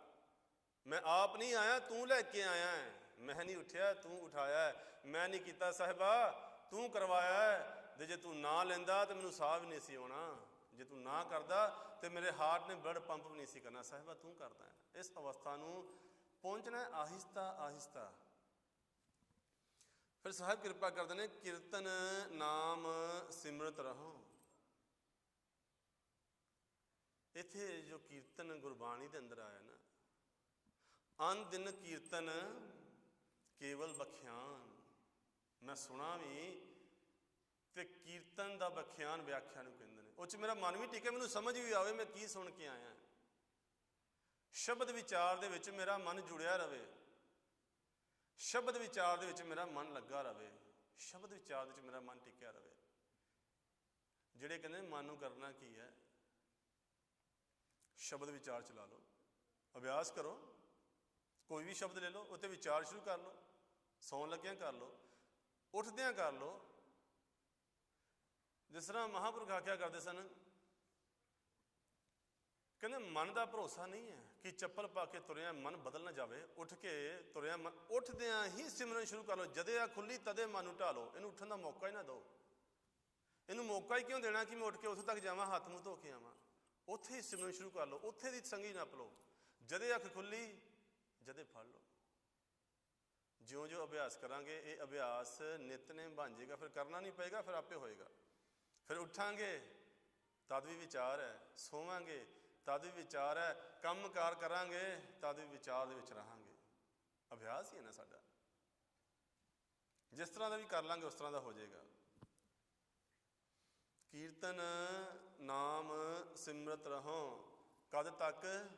[SPEAKER 1] ਮੈਂ ਆਪ ਨਹੀਂ ਆਇਆ, ਤੂੰ ਲੈ ਕੇ ਆਇਆ ਹੈ। ਮੈਂ ਨਹੀਂ ਉੱਠਿਆ, ਤੂੰ ਉਠਾਇਆ ਹੈ। ਮੈਂ ਨਹੀਂ ਕੀਤਾ ਸਾਹਿਬਾ, ਤੂੰ ਕਰਵਾਇਆ ਹੈ। ਤੇ ਜੇ ਤੂੰ ਨਾ ਲੈਂਦਾ ਤਾਂ ਮੈਨੂੰ ਸਾਹ ਵੀ ਨਹੀਂ ਸੀ ਆਉਣਾ। ਜੇ ਤੂੰ ਨਾ ਕਰਦਾ ਤੇ ਮੇਰੇ ਹਾਰਟ ਨੇ ਬਲੱਡ ਪੰਪ ਵੀ ਨਹੀਂ ਸੀ ਕਰਨਾ। ਸਾਹਿਬਾ ਤੂੰ ਕਰਦਾ ਹੈ। ਇਸ ਅਵਸਥਾ ਨੂੰ ਪਹੁੰਚਣਾ ਆਹਿਸਤਾ ਆਹਿਸਤਾ। ਫਿਰ ਸਾਹਿਬ ਕਿਰਪਾ ਕਰਦੇ ਨੇ, ਕੀਰਤਨ ਨਾਮ ਸਿਮਰਤ ਰਹੋ। ਇੱਥੇ ਜੋ ਕੀਰਤਨ ਗੁਰਬਾਣੀ ਦੇ ਅੰਦਰ ਆਇਆ ਨਾ, ਅਨ ਦਿਨ ਕੀਰਤਨ ਕੇਵਲ ਬਖਿਆਨ। ਮੈਂ ਸੁਣਾ ਵੀ, ਤੇ ਕੀਰਤਨ ਦਾ ਵਿਖਿਆਨ ਵਿਆਖਿਆ ਨੂੰ ਕਹਿੰਦੇ ਨੇ। ਉਹ 'ਚ ਮੇਰਾ ਮਨ ਵੀ ਟਿਕੇ, ਮੈਨੂੰ ਸਮਝ ਵੀ ਆਵੇ ਮੈਂ ਕੀ ਸੁਣ ਕੇ ਆਇਆ। ਸ਼ਬਦ ਵਿਚਾਰ ਦੇ ਵਿੱਚ ਮੇਰਾ ਮਨ ਜੁੜਿਆ ਰਵੇ, ਸ਼ਬਦ ਵਿਚਾਰ ਦੇ ਵਿੱਚ ਮੇਰਾ ਮਨ ਲੱਗਾ ਰਵੇ, ਸ਼ਬਦ ਵਿਚਾਰ ਦੇ ਵਿੱਚ ਮੇਰਾ ਮਨ ਟਿਕਿਆ ਰਵੇ। ਜਿਹੜੇ ਕਹਿੰਦੇ ਮਨ ਨੂੰ ਕਰਨਾ ਕੀ ਹੈ, ਸ਼ਬਦ ਵਿਚਾਰ ਚਲਾ ਲਓ, ਅਭਿਆਸ ਕਰੋ, ਕੋਈ ਵੀ ਸ਼ਬਦ ਲੈ ਲਓ, ਉੱਤੇ ਵਿਚਾਰ ਸ਼ੁਰੂ ਕਰ ਲਓ, ਸੌਣ ਲੱਗਿਆਂ ਕਰ ਲਓ, ਉੱਠਦਿਆਂ ਕਰ ਲਓ। ਜਿਸ ਤਰ੍ਹਾਂ ਮਹਾਂਪੁਰਖ ਆਖਿਆ ਕਰਦੇ ਸਨ, ਕਹਿੰਦੇ ਮਨ ਦਾ ਭਰੋਸਾ ਨਹੀਂ ਹੈ ਕਿ ਚੱਪਲ ਪਾ ਕੇ ਤੁਰਿਆ ਮਨ ਬਦਲ ਨਾ ਜਾਵੇ। ਉੱਠ ਕੇ ਤੁਰਿਆ ਮਨ, ਉੱਠਦਿਆਂ ਹੀ ਸਿਮਰਨ ਸ਼ੁਰੂ ਕਰ ਲਓ। ਜਦੇ ਆ ਖੁੱਲੀ ਤਦੇ ਮਨ ਨੂੰ ਢਾਹ ਲਓ। ਇਹਨੂੰ ਉੱਠਣ ਦਾ ਮੌਕਾ ਹੀ ਨਾ ਦਿਓ। ਇਹਨੂੰ ਮੌਕਾ ਹੀ ਕਿਉਂ ਦੇਣਾ ਕਿ ਮੈਂ ਉੱਠ ਕੇ ਉੱਥੋਂ ਤੱਕ ਜਾਵਾਂ, ਹੱਥ ਮੂੰਹ ਧੋ ਕੇ ਆਵਾਂ। ਉੱਥੇ ਹੀ ਸਿਮਰਨ ਸ਼ੁਰੂ ਕਰ ਲਓ, ਉੱਥੇ ਦੀ ਸੰਗੀ ਨੱਪ ਲਓ। ਜਦੇ ਅੱਖ ਖੁੱਲੀ ਜਦੇ ਫੜ ਲਓ। ਜਿਉਂ-ਜਿਉਂ ਅਭਿਆਸ ਕਰਾਂਗੇ ਇਹ ਅਭਿਆਸ ਨਿਤਨੇਮ ਬਣ ਜਾਏਗਾ। ਫਿਰ ਕਰਨਾ ਨਹੀਂ ਪਏਗਾ, ਫਿਰ ਆਪੇ ਹੋਏਗਾ। ਫਿਰ ਉੱਠਾਂਗੇ ਤਦ ਵੀ ਵਿਚਾਰ ਹੈ, ਸੋਵਾਂਗੇ ਤਦ ਵੀ ਵਿਚਾਰ ਹੈ, ਕੰਮ ਕਾਰ ਕਰਾਂਗੇ ਤਦ ਵੀ ਵਿਚਾਰ ਦੇ ਵਿੱਚ ਰਹਾਂਗੇ। ਅਭਿਆਸ ਹੀ ਹੈ ਨਾ ਸਾਡਾ। ਜਿਸ ਤਰ੍ਹਾਂ ਦਾ ਵੀ ਕਰ ਲਾਂਗੇ ਉਸ ਤਰ੍ਹਾਂ ਦਾ ਹੋ ਜਾਏਗਾ। ਕੀਰਤਨ ਨਾਮ ਸਿਮਰਤ ਰਹੋ ਕਦ ਤੱਕ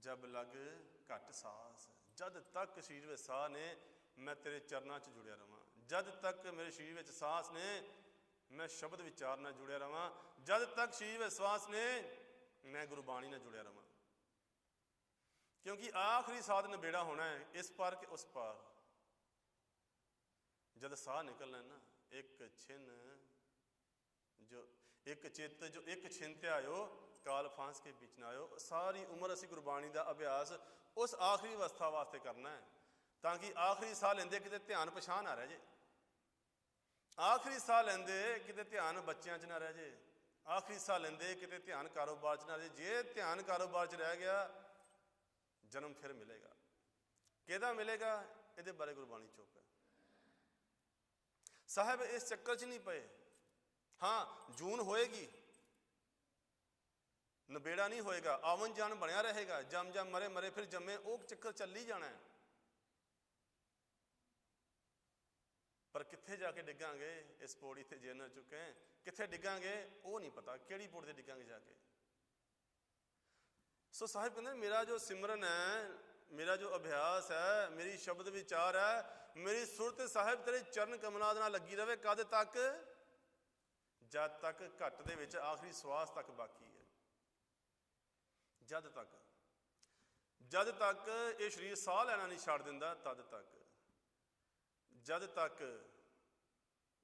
[SPEAKER 1] ਜਬ ਲਗ ਘਟ ਸਾਸ। ਜਦ ਤੱਕ ਸਰੀਰ ਵਿੱਚ ਸਾਹ ਨੇ ਮੈਂ ਤੇਰੇ ਚਰਨਾਂ 'ਚ ਜੁੜਿਆ ਰਵਾਂ। ਜਦ ਤੱਕ ਮੇਰੇ ਸਰੀਰ ਵਿੱਚ ਸਾਹ ਨੇ ਮੈਂ ਸ਼ਬਦ ਵਿਚਾਰ ਨਾਲ ਜੁੜਿਆ ਰਵਾਂ। ਜਦ ਤੱਕ ਸਰੀਰ ਵਿੱਚ ਸਵਾਸ ਨੇ ਮੈਂ ਗੁਰਬਾਣੀ ਨਾਲ ਜੁੜਿਆ ਰਵਾਂ। ਕਿਉਂਕਿ ਆਖਰੀ ਸਾਧ ਨਬੇੜਾ ਹੋਣਾ ਹੈ, ਇਸ ਪਾਰ ਕਿ ਉਸ ਪਾਰ। ਜਦ ਸਾਹ ਨਿਕਲਣਾ ਨਾ, ਇੱਕ ਛਿਨ ਜੋ ਇੱਕ ਚਿੱਤ ਜੋ ਇੱਕ ਛਿਨ ਤੇ ਆਇਓ ਕਾਲ ਫਾਂਸ ਕੇ ਵਿੱਚ ਨਾ ਆਇਓ। ਸਾਰੀ ਉਮਰ ਅਸੀਂ ਗੁਰਬਾਣੀ ਦਾ ਅਭਿਆਸ ਉਸ ਆਖਰੀ ਅਵਸਥਾ ਵਾਸਤੇ ਕਰਨਾ ਹੈ, ਤਾਂ ਕਿ ਆਖਰੀ ਸਾਹ ਲੈਂਦੇ ਕਿਤੇ ਧਿਆਨ ਪਛਾਣ ਨਾ ਰਹਿ ਜੇ। ਆਖਰੀ ਸਾਹ ਲੈਂਦੇ ਕਿਤੇ ਧਿਆਨ ਬੱਚਿਆਂ 'ਚ ਨਾ ਰਹਿ ਜੇ। ਆਖਰੀ ਸਾਹ ਲੈਂਦੇ ਕਿਤੇ ਧਿਆਨ ਕਾਰੋਬਾਰ 'ਚ ਨਾ ਰਹਿ ਜੇ। ਜੇ ਧਿਆਨ ਕਾਰੋਬਾਰ 'ਚ ਰਹਿ ਗਿਆ ਜਨਮ ਫਿਰ ਮਿਲੇਗਾ। ਕਿਹਦਾ ਮਿਲੇਗਾ? ਇਹਦੇ ਬਾਰੇ ਗੁਰਬਾਣੀ ਚੁੱਪ ਹੈ। ਸਾਹਿਬ ਇਸ ਚੱਕਰ 'ਚ ਨਹੀਂ ਪਏ। ਹਾਂ, ਜੂਨ ਹੋਏਗੀ, ਨਬੇੜਾ ਨਹੀਂ ਹੋਏਗਾ, ਆਵਨ ਜਾਨ ਬਣਿਆ ਰਹੇਗਾ। ਜਮ ਜਮ ਮਰੇ ਮਰੇ ਫਿਰ ਜੰਮੇ, ਉਹ ਚੱਕਰ ਚੱਲੀ ਜਾਣਾ ਹੈ। ਪਰ ਕਿੱਥੇ ਜਾ ਕੇ ਡਿੱਗਾਂਗੇ? ਇਸ ਪੌੜੀ ਤੇ ਜੇ ਨਾ ਚੁੱਕੇ ਕਿੱਥੇ ਡਿੱਗਾਂਗੇ ਉਹ ਨਹੀਂ ਪਤਾ। ਕਿਹੜੀ ਪੌੜੀ ਤੇ ਡਿੱਗਾਂਗੇ ਜਾ ਕੇ? ਸੋ ਸਾਹਿਬ ਕਹਿੰਦੇ ਮੇਰਾ ਜੋ ਸਿਮਰਨ ਹੈ, ਮੇਰਾ ਜੋ ਅਭਿਆਸ ਹੈ, ਮੇਰੀ ਸ਼ਬਦ ਵਿਚਾਰ ਹੈ, ਮੇਰੀ ਸੁਰਤ ਸਾਹਿਬ ਤੇਰੇ ਚਰਨ ਕਮਲਾਂ ਦੇ ਨਾਲ ਲੱਗੀ ਰਵੇ। ਕਦ ਤੱਕ? ਜਦ ਤੱਕ ਘੱਟ ਦੇ ਵਿੱਚ ਆਖਰੀ ਸਵਾਸ ਤੱਕ ਬਾਕੀ ਹੈ। ਜਦ ਤੱਕ ਇਹ ਸਰੀਰ ਸਾਹ ਲੈਣਾ ਨਹੀਂ ਛੱਡ ਦਿੰਦਾ, ਤਦ ਤੱਕ। ਜਦ ਤੱਕ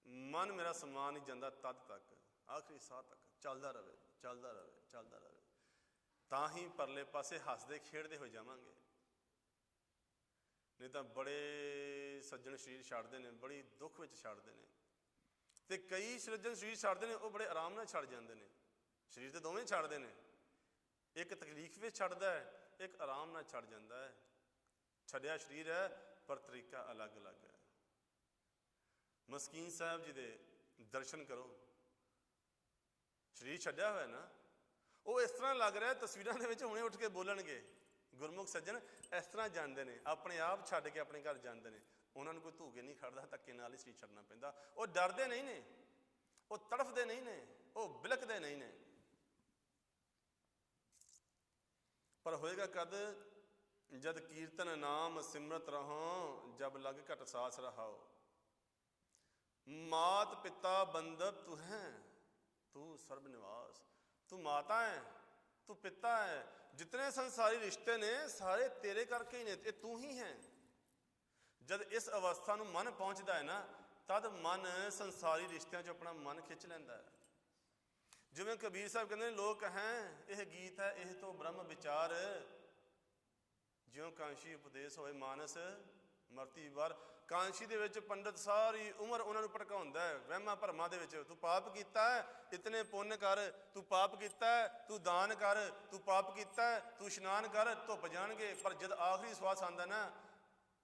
[SPEAKER 1] ਮਨ ਮੇਰਾ ਸਮਾ ਨਹੀਂ ਜਾਂਦਾ, ਤਦ ਤੱਕ। ਆਖਰੀ ਸਾਹ ਤੱਕ ਚੱਲਦਾ ਰਵੇ, ਚੱਲਦਾ ਰਵੇ, ਚੱਲਦਾ ਰਵੇ। ਤਾਂ ਹੀ ਪਰਲੇ ਪਾਸੇ ਹੱਸਦੇ ਖੇਡਦੇ ਹੋਏ ਜਾਵਾਂਗੇ। ਨਹੀਂ ਤਾਂ ਬੜੇ ਸੱਜਣ ਸਰੀਰ ਛੱਡਦੇ ਨੇ, ਬੜੀ ਦੁੱਖ ਵਿੱਚ ਛੱਡਦੇ ਨੇ। ਤੇ ਕਈ ਸੱਜਣ ਸਰੀਰ ਛੱਡਦੇ ਨੇ, ਉਹ ਬੜੇ ਆਰਾਮ ਨਾਲ ਛੱਡ ਜਾਂਦੇ ਨੇ। ਸਰੀਰ ਤੇ ਦੋਵੇਂ ਛੱਡਦੇ ਨੇ, ਇੱਕ ਤਕਲੀਫ ਵਿੱਚ ਛੱਡਦਾ ਹੈ, ਇੱਕ ਆਰਾਮ ਨਾਲ ਛੱਡ ਜਾਂਦਾ ਹੈ। ਛੱਡਿਆ ਸਰੀਰ ਹੈ ਪਰ ਤਰੀਕਾ ਅਲੱਗ ਅਲੱਗ ਹੈ। ਮਸਕੀਨ ਸਾਹਿਬ ਜੀ ਦੇ ਦਰਸ਼ਨ ਕਰੋ। ਸਰੀਰ ਛੱਡਿਆ ਹੋਇਆ ਨਾ, ਉਹ ਇਸ ਤਰ੍ਹਾਂ ਲੱਗ ਰਿਹਾ ਤਸਵੀਰਾਂ ਦੇ ਵਿੱਚ ਹੁਣੇ ਉੱਠ ਕੇ ਬੋਲਣਗੇ। ਗੁਰਮੁਖ ਸੱਜਣ ਇਸ ਤਰ੍ਹਾਂ ਜਾਂਦੇ ਨੇ, ਆਪਣੇ ਆਪ ਛੱਡ ਕੇ ਆਪਣੇ ਘਰ ਜਾਂਦੇ ਨੇ। ਉਹਨਾਂ ਨੂੰ ਕੋਈ ਧੂਕੇ ਨਹੀਂ ਖੜਦਾ, ਧੱਕੇ ਨਾਲ ਹੀ ਸਰੀਰ ਛੱਡਣਾ ਪੈਂਦਾ। ਉਹ ਡਰਦੇ ਨਹੀਂ ਨੇ, ਉਹ ਤੜਫਦੇ ਨਹੀਂ ਨੇ, ਉਹ ਬਿਲਕਦੇ ਨਹੀਂ ਨੇ। ਪਰ ਹੋਏਗਾ ਕਦ? ਜਦ ਕੀਰਤਨ ਨਾਮ ਸਿਮਰਤ ਰਹੋ ਜਬ ਲਗ ਘਟ ਸਾਸ ਰਹਾਓ। ਮਾਤ ਪਿਤਾ ਬੰਧਪ ਤੂੰ ਹੈ, ਤੂੰ ਸਰਬ ਨਿਵਾਸ। ਤੂੰ ਮਾਤਾ ਹੈ, ਤੂੰ ਪਿਤਾ ਹੈ। ਜਿਤਨੇ ਸੰਸਾਰੀ ਰਿਸ਼ਤੇ ਨੇ ਸਾਰੇ ਤੇਰੇ ਕਰਕੇ ਹੀ ਨੇ, ਇਹ ਤੂੰ ਹੀ ਹੈ। ਜਦ ਇਸ ਅਵਸਥਾ ਨੂੰ ਮਨ ਪਹੁੰਚਦਾ ਹੈ ਨਾ, ਤਦ ਮਨ ਸੰਸਾਰੀ ਰਿਸ਼ਤਿਆਂ 'ਚ ਆਪਣਾ ਮਨ ਖਿੱਚ ਲੈਂਦਾ ਹੈ। ਜਿਵੇਂ ਕਬੀਰ ਸਾਹਿਬ ਕਹਿੰਦੇ ਨੇ, ਲੋਕ ਹੈ ਇਹ ਗੀਤ ਹੈ ਇਹ ਤੋਂ ਬ੍ਰਹਮ ਵਿਚਾਰ। ਜਿਉਂ ਕਾਂਸ਼ੀ ਉਪਦੇਸ਼ ਹੋਏ ਮਾਨਸ ਮਰਤੀ ਵਾਰ। ਕਾਂਸ਼ੀ ਦੇ ਵਿੱਚ ਪੰਡਤ ਸਾਰੀ ਉਮਰ ਉਹਨਾਂ ਨੂੰ ਭਟਕਾਉਂਦਾ ਹੈ ਵਹਿਮਾਂ ਭਰਮਾਂ ਦੇ ਵਿੱਚ। ਤੂੰ ਪਾਪ ਕੀਤਾ ਹੈ, ਇਤਨੇ ਪੁੰਨ ਕਰ। ਤੂੰ ਪਾਪ ਕੀਤਾ ਹੈ, ਤੂੰ ਦਾਨ ਕਰ। ਤੂੰ ਪਾਪ ਕੀਤਾ ਹੈ, ਤੂੰ ਇਸ਼ਨਾਨ ਕਰ, ਧੁੱਪ ਜਾਣਗੇ। ਪਰ ਜਦ ਆਖਰੀ ਸਵਾਸ ਆਉਂਦਾ ਨਾ,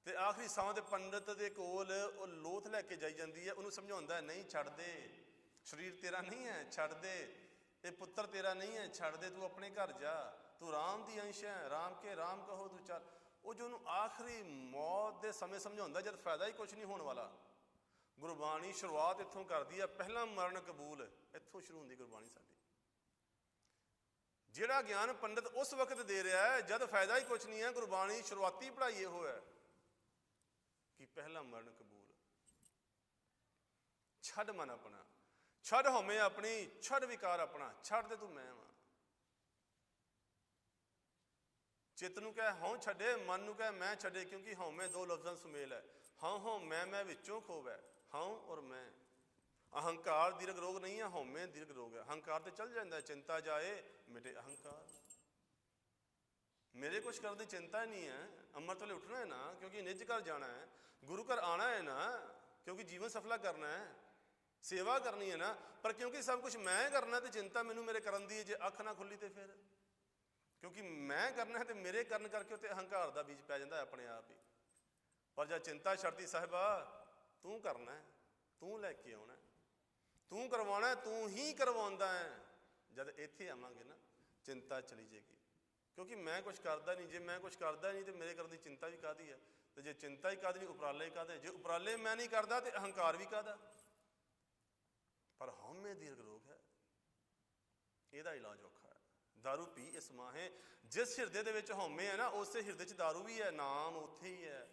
[SPEAKER 1] ਤੇ ਆਖਰੀ ਸਾਹ ਦੇ ਪੰਡਤ ਦੇ ਕੋਲ ਉਹ ਲੋਥ ਲੈ ਕੇ ਜਾਈ ਜਾਂਦੀ ਹੈ। ਉਹਨੂੰ ਸਮਝਾਉਂਦਾ, ਨਹੀਂ ਛੱਡ ਦੇ, ਸਰੀਰ ਤੇਰਾ ਨਹੀਂ ਹੈ, ਛੱਡ ਦੇ। ਇਹ ਪੁੱਤਰ ਤੇਰਾ ਨਹੀਂ ਹੈ, ਛੱਡ ਦੇ। ਤੂੰ ਆਪਣੇ ਘਰ ਜਾ, ਤੂੰ ਰਾਮ ਦੀ ਅੰਸ਼ ਹੈ, ਰਾਮ ਕੇ ਰਾਮ ਕਹੋ ਤੂੰ ਚੱਲ। ਉਹ ਜੋ ਉਹਨੂੰ ਆਖਰੀ ਮੌਤ ਦੇ ਸਮੇਂ ਸਮਝਾਉਂਦਾ, ਜਦ ਫਾਇਦਾ ਹੀ ਕੁਛ ਨਹੀਂ ਹੋਣ ਵਾਲਾ। ਗੁਰਬਾਣੀ ਸ਼ੁਰੂਆਤ ਇੱਥੋਂ ਕਰਦੀ ਹੈ, ਪਹਿਲਾ ਮਰਨ ਕਬੂਲ, ਇੱਥੋਂ ਸ਼ੁਰੂ ਹੁੰਦੀ ਗੁਰਬਾਣੀ ਸਾਡੀ। ਜਿਹੜਾ ਗਿਆਨ ਪੰਡਤ ਉਸ ਵਕਤ ਦੇ ਰਿਹਾ ਹੈ ਜਦ ਫਾਇਦਾ ਹੀ ਕੁਛ ਨਹੀਂ ਹੈ। ਗੁਰਬਾਣੀ ਸ਼ੁਰੂਆਤੀ ਪੜ੍ਹਾਈ ਇਹੋ ਹੈ ਕਿ ਪਹਿਲਾ ਮਰਨ ਕਬੂਲ। ਛੱਡ ਮਨ ਆਪਣਾ, ਛੱਡ ਹਉਮੈ ਆਪਣੀ, ਛੱਡ ਵਿਕਾਰ ਆਪਣਾ, ਛੱਡ ਦੇ ਤੂੰ ਮੈਂ ਵਾਂ। ਚਿੱਤ ਨੂੰ ਕਹਿ ਹਉ ਛੱਡੇ, ਮਨ ਨੂੰ ਕਹਿ ਮੈਂ ਛੱਡੇ, ਕਿਉਂਕਿ ਹਉਮੈ ਦੋ ਲਫ਼ਜ਼ਾਂ ਸੁਮੇਲ ਹੈ। ਹਉ ਹਉ ਮੈਂ ਵਿੱਚੋਂ ਖੋਵੈ, ਹਉ ਔਰ ਮੈਂ। ਅਹੰਕਾਰ ਦੀਰਘ ਰੋਗ ਨਹੀਂ ਹੈ, ਹਉਮੈ ਦੀਰਘ ਰੋਗ ਹੈ। ਅਹੰਕਾਰ ਤੇ ਚੱਲ ਜਾਂਦਾ, ਚਿੰਤਾ ਜਾਏ ਮਿਟੇ ਅਹੰਕਾਰ। ਮੇਰੇ ਕੁਛ ਕਰਨ ਦੀ ਚਿੰਤਾ ਨਹੀਂ ਹੈ। ਅੰਮ੍ਰਿਤ ਵੇਲੇ ਉੱਠਣਾ ਹੈ ਨਾ ਕਿਉਂਕਿ ਨਿੱਜ ਘਰ ਜਾਣਾ ਹੈ, ਗੁਰੂ ਘਰ ਆਉਣਾ ਹੈ ਨਾ ਕਿਉਂਕਿ ਜੀਵਨ ਸਫਲਾ ਕਰਨਾ ਹੈ, ਸੇਵਾ ਕਰਨੀ ਹੈ ਨਾ। ਪਰ ਕਿਉਂਕਿ ਸਭ ਕੁਝ ਮੈਂ ਕਰਨਾ ਤੇ ਚਿੰਤਾ ਮੈਨੂੰ ਮੇਰੇ ਕਰਨ ਦੀ ਹੈ। ਜੇ ਅੱਖ ਨਾ ਖੁੱਲੀ ਤੇ ਫਿਰ ਕਿਉਂਕਿ ਮੈਂ ਕਰਨਾ ਹੈ ਤੇ ਮੇਰੇ ਕਰਨ ਕਰਕੇ ਉੱਤੇ ਅਹੰਕਾਰ ਦਾ ਬੀਜ ਪੈ ਜਾਂਦਾ ਆਪਣੇ ਆਪ ਹੀ। ਪਰ ਜਦ ਚਿੰਤਾ ਛੱਡਤੀ, ਸਾਹਿਬਾ ਤੂੰ ਕਰਨਾ ਹੈ, ਤੂੰ ਲੈ ਕੇ ਆਉਣਾ, ਤੂੰ ਕਰਵਾਉਣਾ, ਤੂੰ ਹੀ ਕਰਵਾਉਂਦਾ ਹੈ। ਜਦ ਇੱਥੇ ਆਵਾਂਗੇ ਨਾ ਚਿੰਤਾ ਚਲੀ ਜਾਏਗੀ, ਕਿਉਂਕਿ ਮੈਂ ਕੁਛ ਕਰਦਾ ਨਹੀਂ। ਜੇ ਮੈਂ ਕੁਛ ਕਰਦਾ ਨਹੀਂ ਤੇ ਮੇਰੇ ਕਰਨ ਦੀ ਚਿੰਤਾ ਵੀ ਕਾਹਦੀ ਹੈ? ਤੇ ਜੇ ਚਿੰਤਾ ਹੀ ਕਾਹਦੀ ਨਹੀਂ, ਉਪਰਾਲੇ ਕਾਹਦੇ? ਜੇ ਉਪਰਾਲੇ ਮੈਂ ਨਹੀਂ ਕਰਦਾ ਤੇ ਅਹੰਕਾਰ ਵੀ ਕਾਹਦਾ? ਪਰ ਹਉਮੈ ਦੀਰਘ ਰੋਗ ਹੈ, ਇਹਦਾ ਇਲਾਜ ਔਖਾ ਹੈ। ਦਾਰੂ ਪੀ ਇਸ ਮਾਹੇ, ਜਿਸ ਹਿਰਦੇ ਦੇ ਵਿੱਚ ਹਉਮੈ ਹੈ ਨਾ ਉਸੇ ਹਿਰਦੇ 'ਚ ਦਾਰੂ ਵੀ ਹੈ, ਨਾਮ ਉੱਥੇ ਹੀ ਹੈ।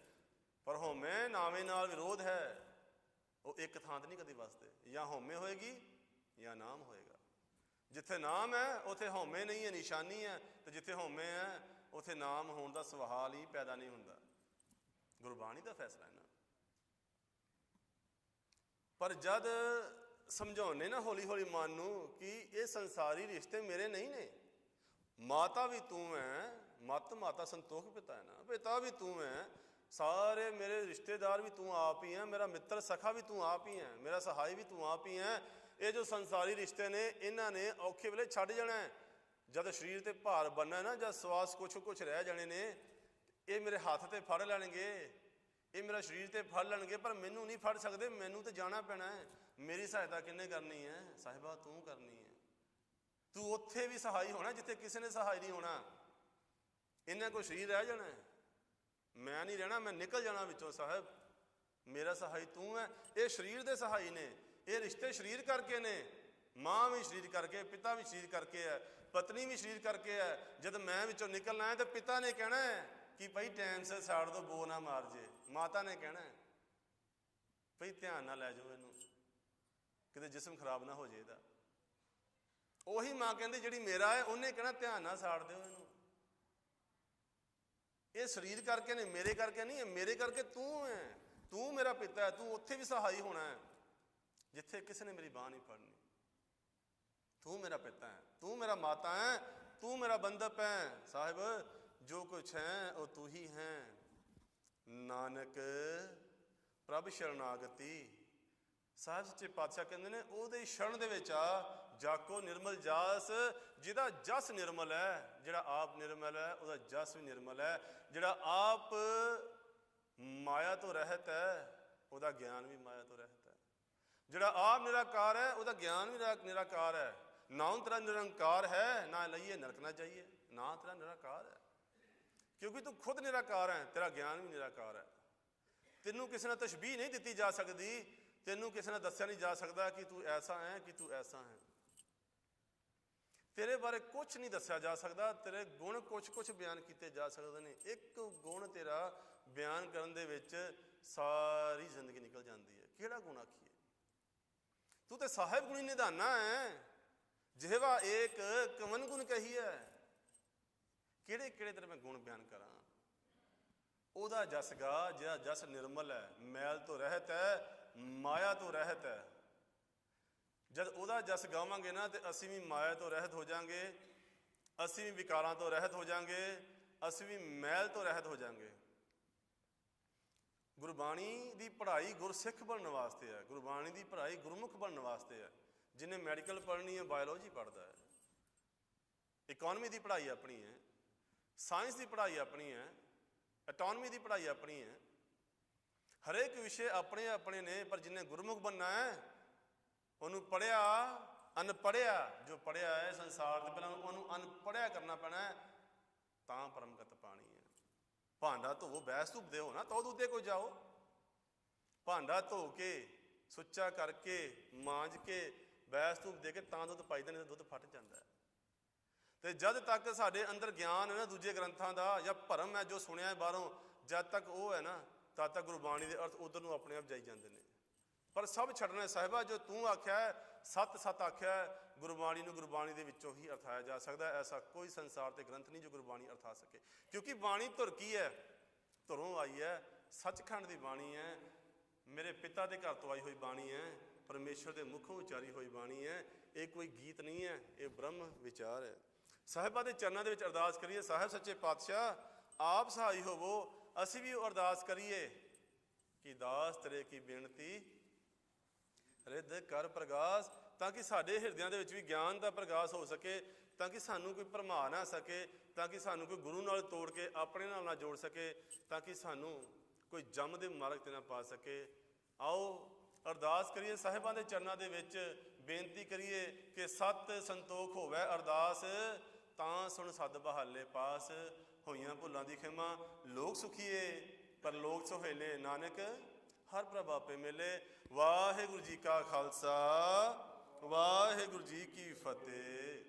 [SPEAKER 1] ਪਰ ਹਉਮੈ ਨਾਵੇਂ ਨਾਲ ਵਿਰੋਧ ਹੈ, ਉਹ ਇੱਕ ਥਾਂ 'ਤੇ ਨਹੀਂ ਕਦੀ ਵਸਦੇ। ਜਾਂ ਹਉਮੈ ਹੋਏਗੀ ਜਾਂ ਨਾਮ ਹੋਏਗਾ। ਜਿੱਥੇ ਨਾਮ ਹੈ ਉੱਥੇ ਹਉਮੈ ਨਹੀਂ ਹੈ, ਨਿਸ਼ਾਨੀ ਹੈ। ਤੇ ਜਿੱਥੇ ਹਉਮੈ ਹੈ ਉੱਥੇ ਨਾਮ ਹੋਣ ਦਾ ਸਵਾਲ ਹੀ ਪੈਦਾ ਨਹੀਂ ਹੁੰਦਾ। ਗੁਰਬਾਣੀ ਦਾ ਫੈਸਲਾ ਹੈ ਨਾ। ਪਰ ਜਦ ਸਮਝਾਉਣੇ ਨਾ ਹੌਲੀ ਹੌਲੀ ਮਨ ਨੂੰ ਕਿ ਇਹ ਸੰਸਾਰੀ ਰਿਸ਼ਤੇ ਮੇਰੇ ਨਹੀਂ ਨੇ, ਮਾਤਾ ਵੀ ਤੂੰ ਹੈ, ਮਤ ਮਾਤਾ ਸੰਤੋਖ ਪਿਤਾ ਹੈ ਨਾ, ਪਿਤਾ ਵੀ ਤੂੰ ਹੈ, ਸਾਰੇ ਮੇਰੇ ਰਿਸ਼ਤੇਦਾਰ ਵੀ ਤੂੰ ਆਪ ਹੀ ਹੈ, ਮੇਰਾ ਮਿੱਤਰ ਸਖਾ ਵੀ ਤੂੰ ਆਪ ਹੀ ਹੈ, ਮੇਰਾ ਸਹਾਈ ਵੀ ਤੂੰ ਆਪ ਹੀ ਹੈ। ਇਹ ਜੋ ਸੰਸਾਰੀ ਰਿਸ਼ਤੇ ਨੇ ਇਹਨਾਂ ਨੇ ਔਖੇ ਵੇਲੇ ਛੱਡ ਜਾਣਾ ਹੈ। ਜਦ ਸਰੀਰ ਤੇ ਭਾਰ ਬਣਨਾ ਨਾ, ਜਦ ਸਵਾਸ ਕੁਛ ਰਹਿ ਜਾਣੇ ਨੇ, ਇਹ ਮੇਰੇ ਹੱਥ ਤੇ ਫੜ ਲੈਣਗੇ, ਇਹ ਮੇਰਾ ਸਰੀਰ ਤੇ ਫੜ ਲੈਣਗੇ, ਪਰ ਮੈਨੂੰ ਨਹੀਂ ਫੜ ਸਕਦੇ। ਮੈਨੂੰ ਤੇ ਜਾਣਾ ਪੈਣਾ ਹੈ। ਮੇਰੀ ਸਹਾਇਤਾ ਕਿਹਨੇ ਕਰਨੀ ਹੈ? ਸਾਹਿਬਾ ਤੂੰ ਕਰਨੀ ਹੈ। ਤੂੰ ਉੱਥੇ ਵੀ ਸਹਾਈ ਹੋਣਾ ਜਿੱਥੇ ਕਿਸੇ ਨੇ ਸਹਾਈ ਨਹੀਂ ਹੋਣਾ। ਇਹਨਾਂ ਕੋਈ ਸਰੀਰ ਰਹਿ ਜਾਣਾ, ਮੈਂ ਨਹੀਂ ਰਹਿਣਾ, ਮੈਂ ਨਿਕਲ ਜਾਣਾ ਵਿੱਚੋਂ। ਸਾਹਿਬ ਮੇਰਾ ਸਹਾਈ ਤੂੰ ਹੈ। ਇਹ ਸਰੀਰ ਦੇ ਸਹਾਈ ਨੇ, ਇਹ ਰਿਸ਼ਤੇ ਸਰੀਰ ਕਰਕੇ ਨੇ। ਮਾਂ ਵੀ ਸਰੀਰ ਕਰਕੇ, ਪਿਤਾ ਵੀ ਸਰੀਰ ਕਰਕੇ ਹੈ, ਪਤਨੀ ਵੀ ਸਰੀਰ ਕਰਕੇ ਹੈ। ਜਦ ਮੈਂ ਵਿੱਚੋਂ ਨਿਕਲਣਾ ਹੈ ਤਾਂ ਪਿਤਾ ਨੇ ਕਹਿਣਾ ਹੈ ਕਿ ਭਾਈ ਟਾਈਮ ਸਿਰ ਸਾੜ ਦੋ, ਬੋ ਨਾ ਮਾਰ ਜੇ। ਮਾਤਾ ਨੇ ਕਹਿਣਾ ਹੈ ਭਾਈ ਧਿਆਨ ਨਾਲ ਲੈ ਜਾਓ ਇਹਨੂੰ, ਕਿਤੇ ਜਿਸਮ ਖਰਾਬ ਨਾ ਹੋ ਜੇ ਇਹਦਾ। ਉਹੀ ਮਾਂ ਕਹਿੰਦੀ ਜਿਹੜੀ ਮੇਰਾ ਹੈ, ਉਹਨੇ ਕਹਿਣਾ ਧਿਆਨ ਨਾਲ ਸਾੜ ਦਿਓ ਇਹਨੂੰ। ਇਹ ਸਰੀਰ ਕਰਕੇ ਨੇ, ਮੇਰੇ ਕਰਕੇ ਨਹੀਂ ਹੈ। ਮੇਰੇ ਕਰਕੇ ਤੂੰ ਹੈ, ਤੂੰ ਮੇਰਾ ਪਿਤਾ ਹੈ। ਤੂੰ ਉੱਥੇ ਵੀ ਸਹਾਈ ਹੋਣਾ ਹੈ ਜਿੱਥੇ ਕਿਸੇ ਨੇ ਮੇਰੀ ਬਾਂਹ ਨਹੀਂ ਫੜਨੀ। ਤੂੰ ਮੇਰਾ ਪਿਤਾ ਹੈ, ਤੂੰ ਮੇਰਾ ਮਾਤਾ ਹੈ, ਤੂੰ ਮੇਰਾ ਬੰਧਪ ਹੈ। ਸਾਹਿਬ ਜੋ ਕੁਛ ਹੈ ਉਹ ਤੂੰ ਹੀ ਹੈ। ਨਾਨਕ ਪ੍ਰਭ ਸ਼ਰਨਾਗਤੀ। ਸਾਹਿਬ ਸੱਚੇ ਪਾਤਸ਼ਾਹ ਕਹਿੰਦੇ ਨੇ ਉਹਦੇ ਸ਼ਰਨ ਦੇ ਵਿੱਚ ਆ। ਜਾਕੋ ਨਿਰਮਲ ਜਸ, ਜਿਹਦਾ ਜਸ ਨਿਰਮਲ ਹੈ, ਜਿਹੜਾ ਆਪ ਨਿਰਮਲ ਹੈ ਉਹਦਾ ਜਸ ਵੀ ਨਿਰਮਲ ਹੈ। ਜਿਹੜਾ ਆਪ ਮਾਇਆ ਤੋਂ ਰਹਿਤ ਹੈ ਉਹਦਾ ਗਿਆਨ ਵੀ ਮਾਇਆ ਤੋਂ ਰਹਿਤ ਹੈ। ਜਿਹੜਾ ਆਪ ਨਿਰਾਕਾਰ ਹੈ ਉਹਦਾ ਗਿਆਨ ਵੀ ਨਿਰਾਕਾਰ ਹੈ। ਨਾ ਤੇਰਾ ਨਿਰੰਕਾਰ ਹੈ, ਨਾ ਲਈਏ ਨਰਕ ਨਾ ਜਾਈਏ। ਨਾ ਤੇਰਾ ਨਿਰਾਕਾਰ ਹੈ ਕਿਉਂਕਿ ਤੂੰ ਖੁਦ ਨਿਰਾਕਾਰ ਹੈ, ਤੇਰਾ ਗਿਆਨ ਵੀ ਨਿਰਾਕਾਰ ਹੈ। ਤੈਨੂੰ ਕਿਸੇ ਨਾਲ ਤਸ਼ਬੀਹ ਨਹੀਂ ਦਿੱਤੀ ਜਾ ਸਕਦੀ, ਤੈਨੂੰ ਕਿਸੇ ਨਾਲ ਦੱਸਿਆ ਨਹੀਂ ਜਾ ਸਕਦਾ ਕਿ ਤੂੰ ਐਸਾ ਹੈ, ਕਿ ਤੂੰ ਐਸਾ ਹੈ। ਤੇਰੇ ਬਾਰੇ ਕੁਛ ਨਹੀਂ ਦੱਸਿਆ ਜਾ ਸਕਦਾ। ਤੇਰੇ ਗੁਣ ਕੁਛ ਬਿਆਨ ਕੀਤੇ ਜਾ ਸਕਦੇ ਨੇ। ਇੱਕ ਗੁਣ ਤੇਰਾ ਬਿਆਨ ਕਰਨ ਦੇ ਵਿੱਚ ਸਾਰੀ ਜ਼ਿੰਦਗੀ ਨਿਕਲ ਜਾਂਦੀ ਹੈ। ਕਿਹੜਾ ਗੁਣ ਆਖੀਏ? ਤੂੰ ਤੇ ਸਾਹਿਬ ਗੁਣੀ ਨਿਧਾਨਾ ਹੈ। ਜਿਹਵਾ ਏਕ ਕਵਨ ਗੁਣ ਕਹੀ ਹੈ। ਕਿਹੜੇ ਕਿਹੜੇ ਤੇਰੇ ਮੈਂ ਗੁਣ ਬਿਆਨ ਕਰਾਂ? ਉਹਦਾ ਜਸ ਗਾ ਜਿਹੜਾ ਜਸ ਨਿਰਮਲ ਹੈ, ਮੈਲ ਤੋਂ ਰਹਿਤ ਹੈ, ਮਾਇਆ ਤੋਂ ਰਹਿਤ ਹੈ। ਜਦ ਉਹਦਾ ਜਸ ਗਾਵਾਂਗੇ ਨਾ ਤੇ ਅਸੀਂ ਵੀ ਮਾਇਆ ਤੋਂ ਰਹਿਤ ਹੋ ਜਾਵਾਂਗੇ, ਅਸੀਂ ਵੀ ਵਿਕਾਰਾਂ ਤੋਂ ਰਹਿਤ ਹੋ ਜਾਵਾਂਗੇ, ਅਸੀਂ ਵੀ ਮੈਲ ਤੋਂ ਰਹਿਤ ਹੋ ਜਾਵਾਂਗੇ। ਗੁਰਬਾਣੀ ਦੀ ਪੜ੍ਹਾਈ ਗੁਰਸਿੱਖ ਬਣਨ ਵਾਸਤੇ ਹੈ। ਗੁਰਬਾਣੀ ਦੀ ਪੜ੍ਹਾਈ ਗੁਰਮੁਖ ਬਣਨ ਵਾਸਤੇ ਹੈ। ਜਿਹਨੇ ਮੈਡੀਕਲ ਪੜ੍ਹਨੀ ਹੈ ਬਾਇਓਲੋਜੀ ਪੜ੍ਹਦਾ ਹੈ, ਇਕੋਨਮੀ ਦੀ ਪੜ੍ਹਾਈ ਆਪਣੀ ਹੈ, ਸਾਇੰਸ ਦੀ ਪੜ੍ਹਾਈ ਆਪਣੀ ਹੈ, ਐਟੋਨਮੀ ਦੀ ਪੜ੍ਹਾਈ ਆਪਣੀ ਹੈ। ਹਰੇਕ ਵਿਸ਼ੇ ਆਪਣੇ ਆਪਣੇ ਨੇ। ਪਰ ਜਿਹਨੇ ਗੁਰਮੁਖ ਬਣਨਾ ਹੈ ਉਹਨੂੰ ਪੜ੍ਹਿਆ ਅਨਪੜ੍ਹਿਆ, ਜੋ ਪੜ੍ਹਿਆ ਹੈ ਸੰਸਾਰ ਦੇ, ਪਹਿਲਾਂ ਉਹਨੂੰ ਅਨਪੜ੍ਹਿਆ ਕਰਨਾ ਪੈਣਾ ਹੈ, ਤਾਂ ਪਰਮਗਤ ਪਾਣੀ ਹੈ। ਭਾਂਡਾ ਧੋਵੋ, ਬੈਸ ਧੂਪ ਦਿਓ ਨਾ, ਤੋ ਦੂਤੇ ਕੋ ਜਾਓ। ਭਾਂਡਾ ਧੋ ਕੇ ਸੁੱਚਾ ਕਰਕੇ ਮਾਂਜ ਕੇ ਬੈਸ ਧੂਪ ਦੇ ਕੇ ਤਾਂ ਦੁੱਧ ਪਾਈਦਾ, ਨਹੀਂ ਤਾਂ ਦੁੱਧ ਫਟ ਜਾਂਦਾ ਹੈ। ਤੇ ਜਦ ਤੱਕ ਸਾਡੇ ਅੰਦਰ ਗਿਆਨ ਹੈ ਨਾ ਦੂਜੇ ਗ੍ਰੰਥਾਂ ਦਾ ਜਾਂ ਭਰਮ ਹੈ ਜੋ ਸੁਣਿਆ ਬਾਹਰੋਂ, ਜਦ ਤੱਕ ਉਹ ਹੈ ਨਾ ਤਦ ਤੱਕ ਗੁਰਬਾਣੀ ਦੇ ਅਰਥ ਉਧਰ ਨੂੰ ਆਪਣੇ ਆਪ ਜਾਈ ਜਾਂਦੇ ਨੇ। ਪਰ ਸਭ ਛੱਡਣਾ ਸਾਹਿਬਾ, ਜੋ ਤੂੰ ਆਖਿਆ ਹੈ, ਸੱਤ ਸੱਤ ਆਖਿਆ ਹੈ, ਗੁਰਬਾਣੀ ਨੂੰ ਗੁਰਬਾਣੀ ਦੇ ਵਿੱਚੋਂ ਹੀ ਅਰਥਾਇਆ ਜਾ ਸਕਦਾ। ਐਸਾ ਕੋਈ ਸੰਸਾਰ ਤੇ ਗ੍ਰੰਥ ਨਹੀਂ ਜੋ ਗੁਰਬਾਣੀ ਅਰਥਾ ਸਕੇ, ਕਿਉਂਕਿ ਬਾਣੀ ਧੁਰ ਕੀ ਹੈ? ਧੁਰੋਂ ਆਈ ਹੈ, ਸੱਚਖੰਡ ਦੀ ਬਾਣੀ ਹੈ, ਮੇਰੇ ਪਿਤਾ ਦੇ ਘਰ ਤੋਂ ਆਈ ਹੋਈ ਬਾਣੀ ਹੈ, ਪਰਮੇਸ਼ਰ ਦੇ ਮੁਖੋਂ ਉਚਾਰੀ ਹੋਈ ਬਾਣੀ ਹੈ। ਇਹ ਕੋਈ ਗੀਤ ਨਹੀਂ ਹੈ, ਇਹ ਬ੍ਰਹਮ ਵਿਚਾਰ ਹੈ। ਸਾਹਿਬਾਂ ਦੇ ਚਰਨਾਂ ਦੇ ਵਿੱਚ ਅਰਦਾਸ ਕਰੀਏ, ਸਾਹਿਬ ਸੱਚੇ ਪਾਤਸ਼ਾਹ ਆਪ ਸਹਾਈ ਹੋਵੋ। ਅਸੀਂ ਵੀ ਉਹ ਅਰਦਾਸ ਕਰੀਏ ਕਿ ਦਾਸ ਤੇਰੇ ਕੀ ਬੇਨਤੀ ਰਿੱਧ ਕਰ ਪ੍ਰਗਾਸ, ਤਾਂ ਕਿ ਸਾਡੇ ਹਿਰਦਿਆਂ ਦੇ ਵਿੱਚ ਵੀ ਗਿਆਨ ਦਾ ਪ੍ਰਗਾਸ ਹੋ ਸਕੇ, ਤਾਂ ਕਿ ਸਾਨੂੰ ਕੋਈ ਭਰਮਾ ਨਾ ਸਕੇ, ਤਾਂ ਕਿ ਸਾਨੂੰ ਕੋਈ ਗੁਰੂ ਨਾਲ ਤੋੜ ਕੇ ਆਪਣੇ ਨਾਲ ਨਾ ਜੋੜ ਸਕੇ, ਤਾਂ ਕਿ ਸਾਨੂੰ ਕੋਈ ਜੰਮ ਦੇ ਮਾਰਗ 'ਤੇ ਨਾ ਪਾ ਸਕੇ। ਆਓ ਅਰਦਾਸ ਕਰੀਏ, ਸਾਹਿਬਾਂ ਦੇ ਚਰਨਾਂ ਦੇ ਵਿੱਚ ਬੇਨਤੀ ਕਰੀਏ ਕਿ ਸਤ ਸੰਤੋਖ ਹੋਵੇ ਅਰਦਾਸ, ਤਾਂ ਸੁਣ ਸਦ ਬਹਾਲੇ ਪਾਸ। ਹੋਈਆਂ ਭੁੱਲਾਂ ਦੀ ਖਿਮਾ ਲੋਕ ਸੁਖੀਏ, ਪਰ ਲੋਕ ਸੁਹੇਲੇ ਨਾਨਕ ਹਰ ਪ੍ਰਭ ਆਪੇ ਮਿਲੇ। ਵਾਹਿਗੁਰੂ ਜੀ ਕਾ ਖਾਲਸਾ, ਵਾਹਿਗੁਰੂ ਜੀ ਕੀ ਫਤਿਹ।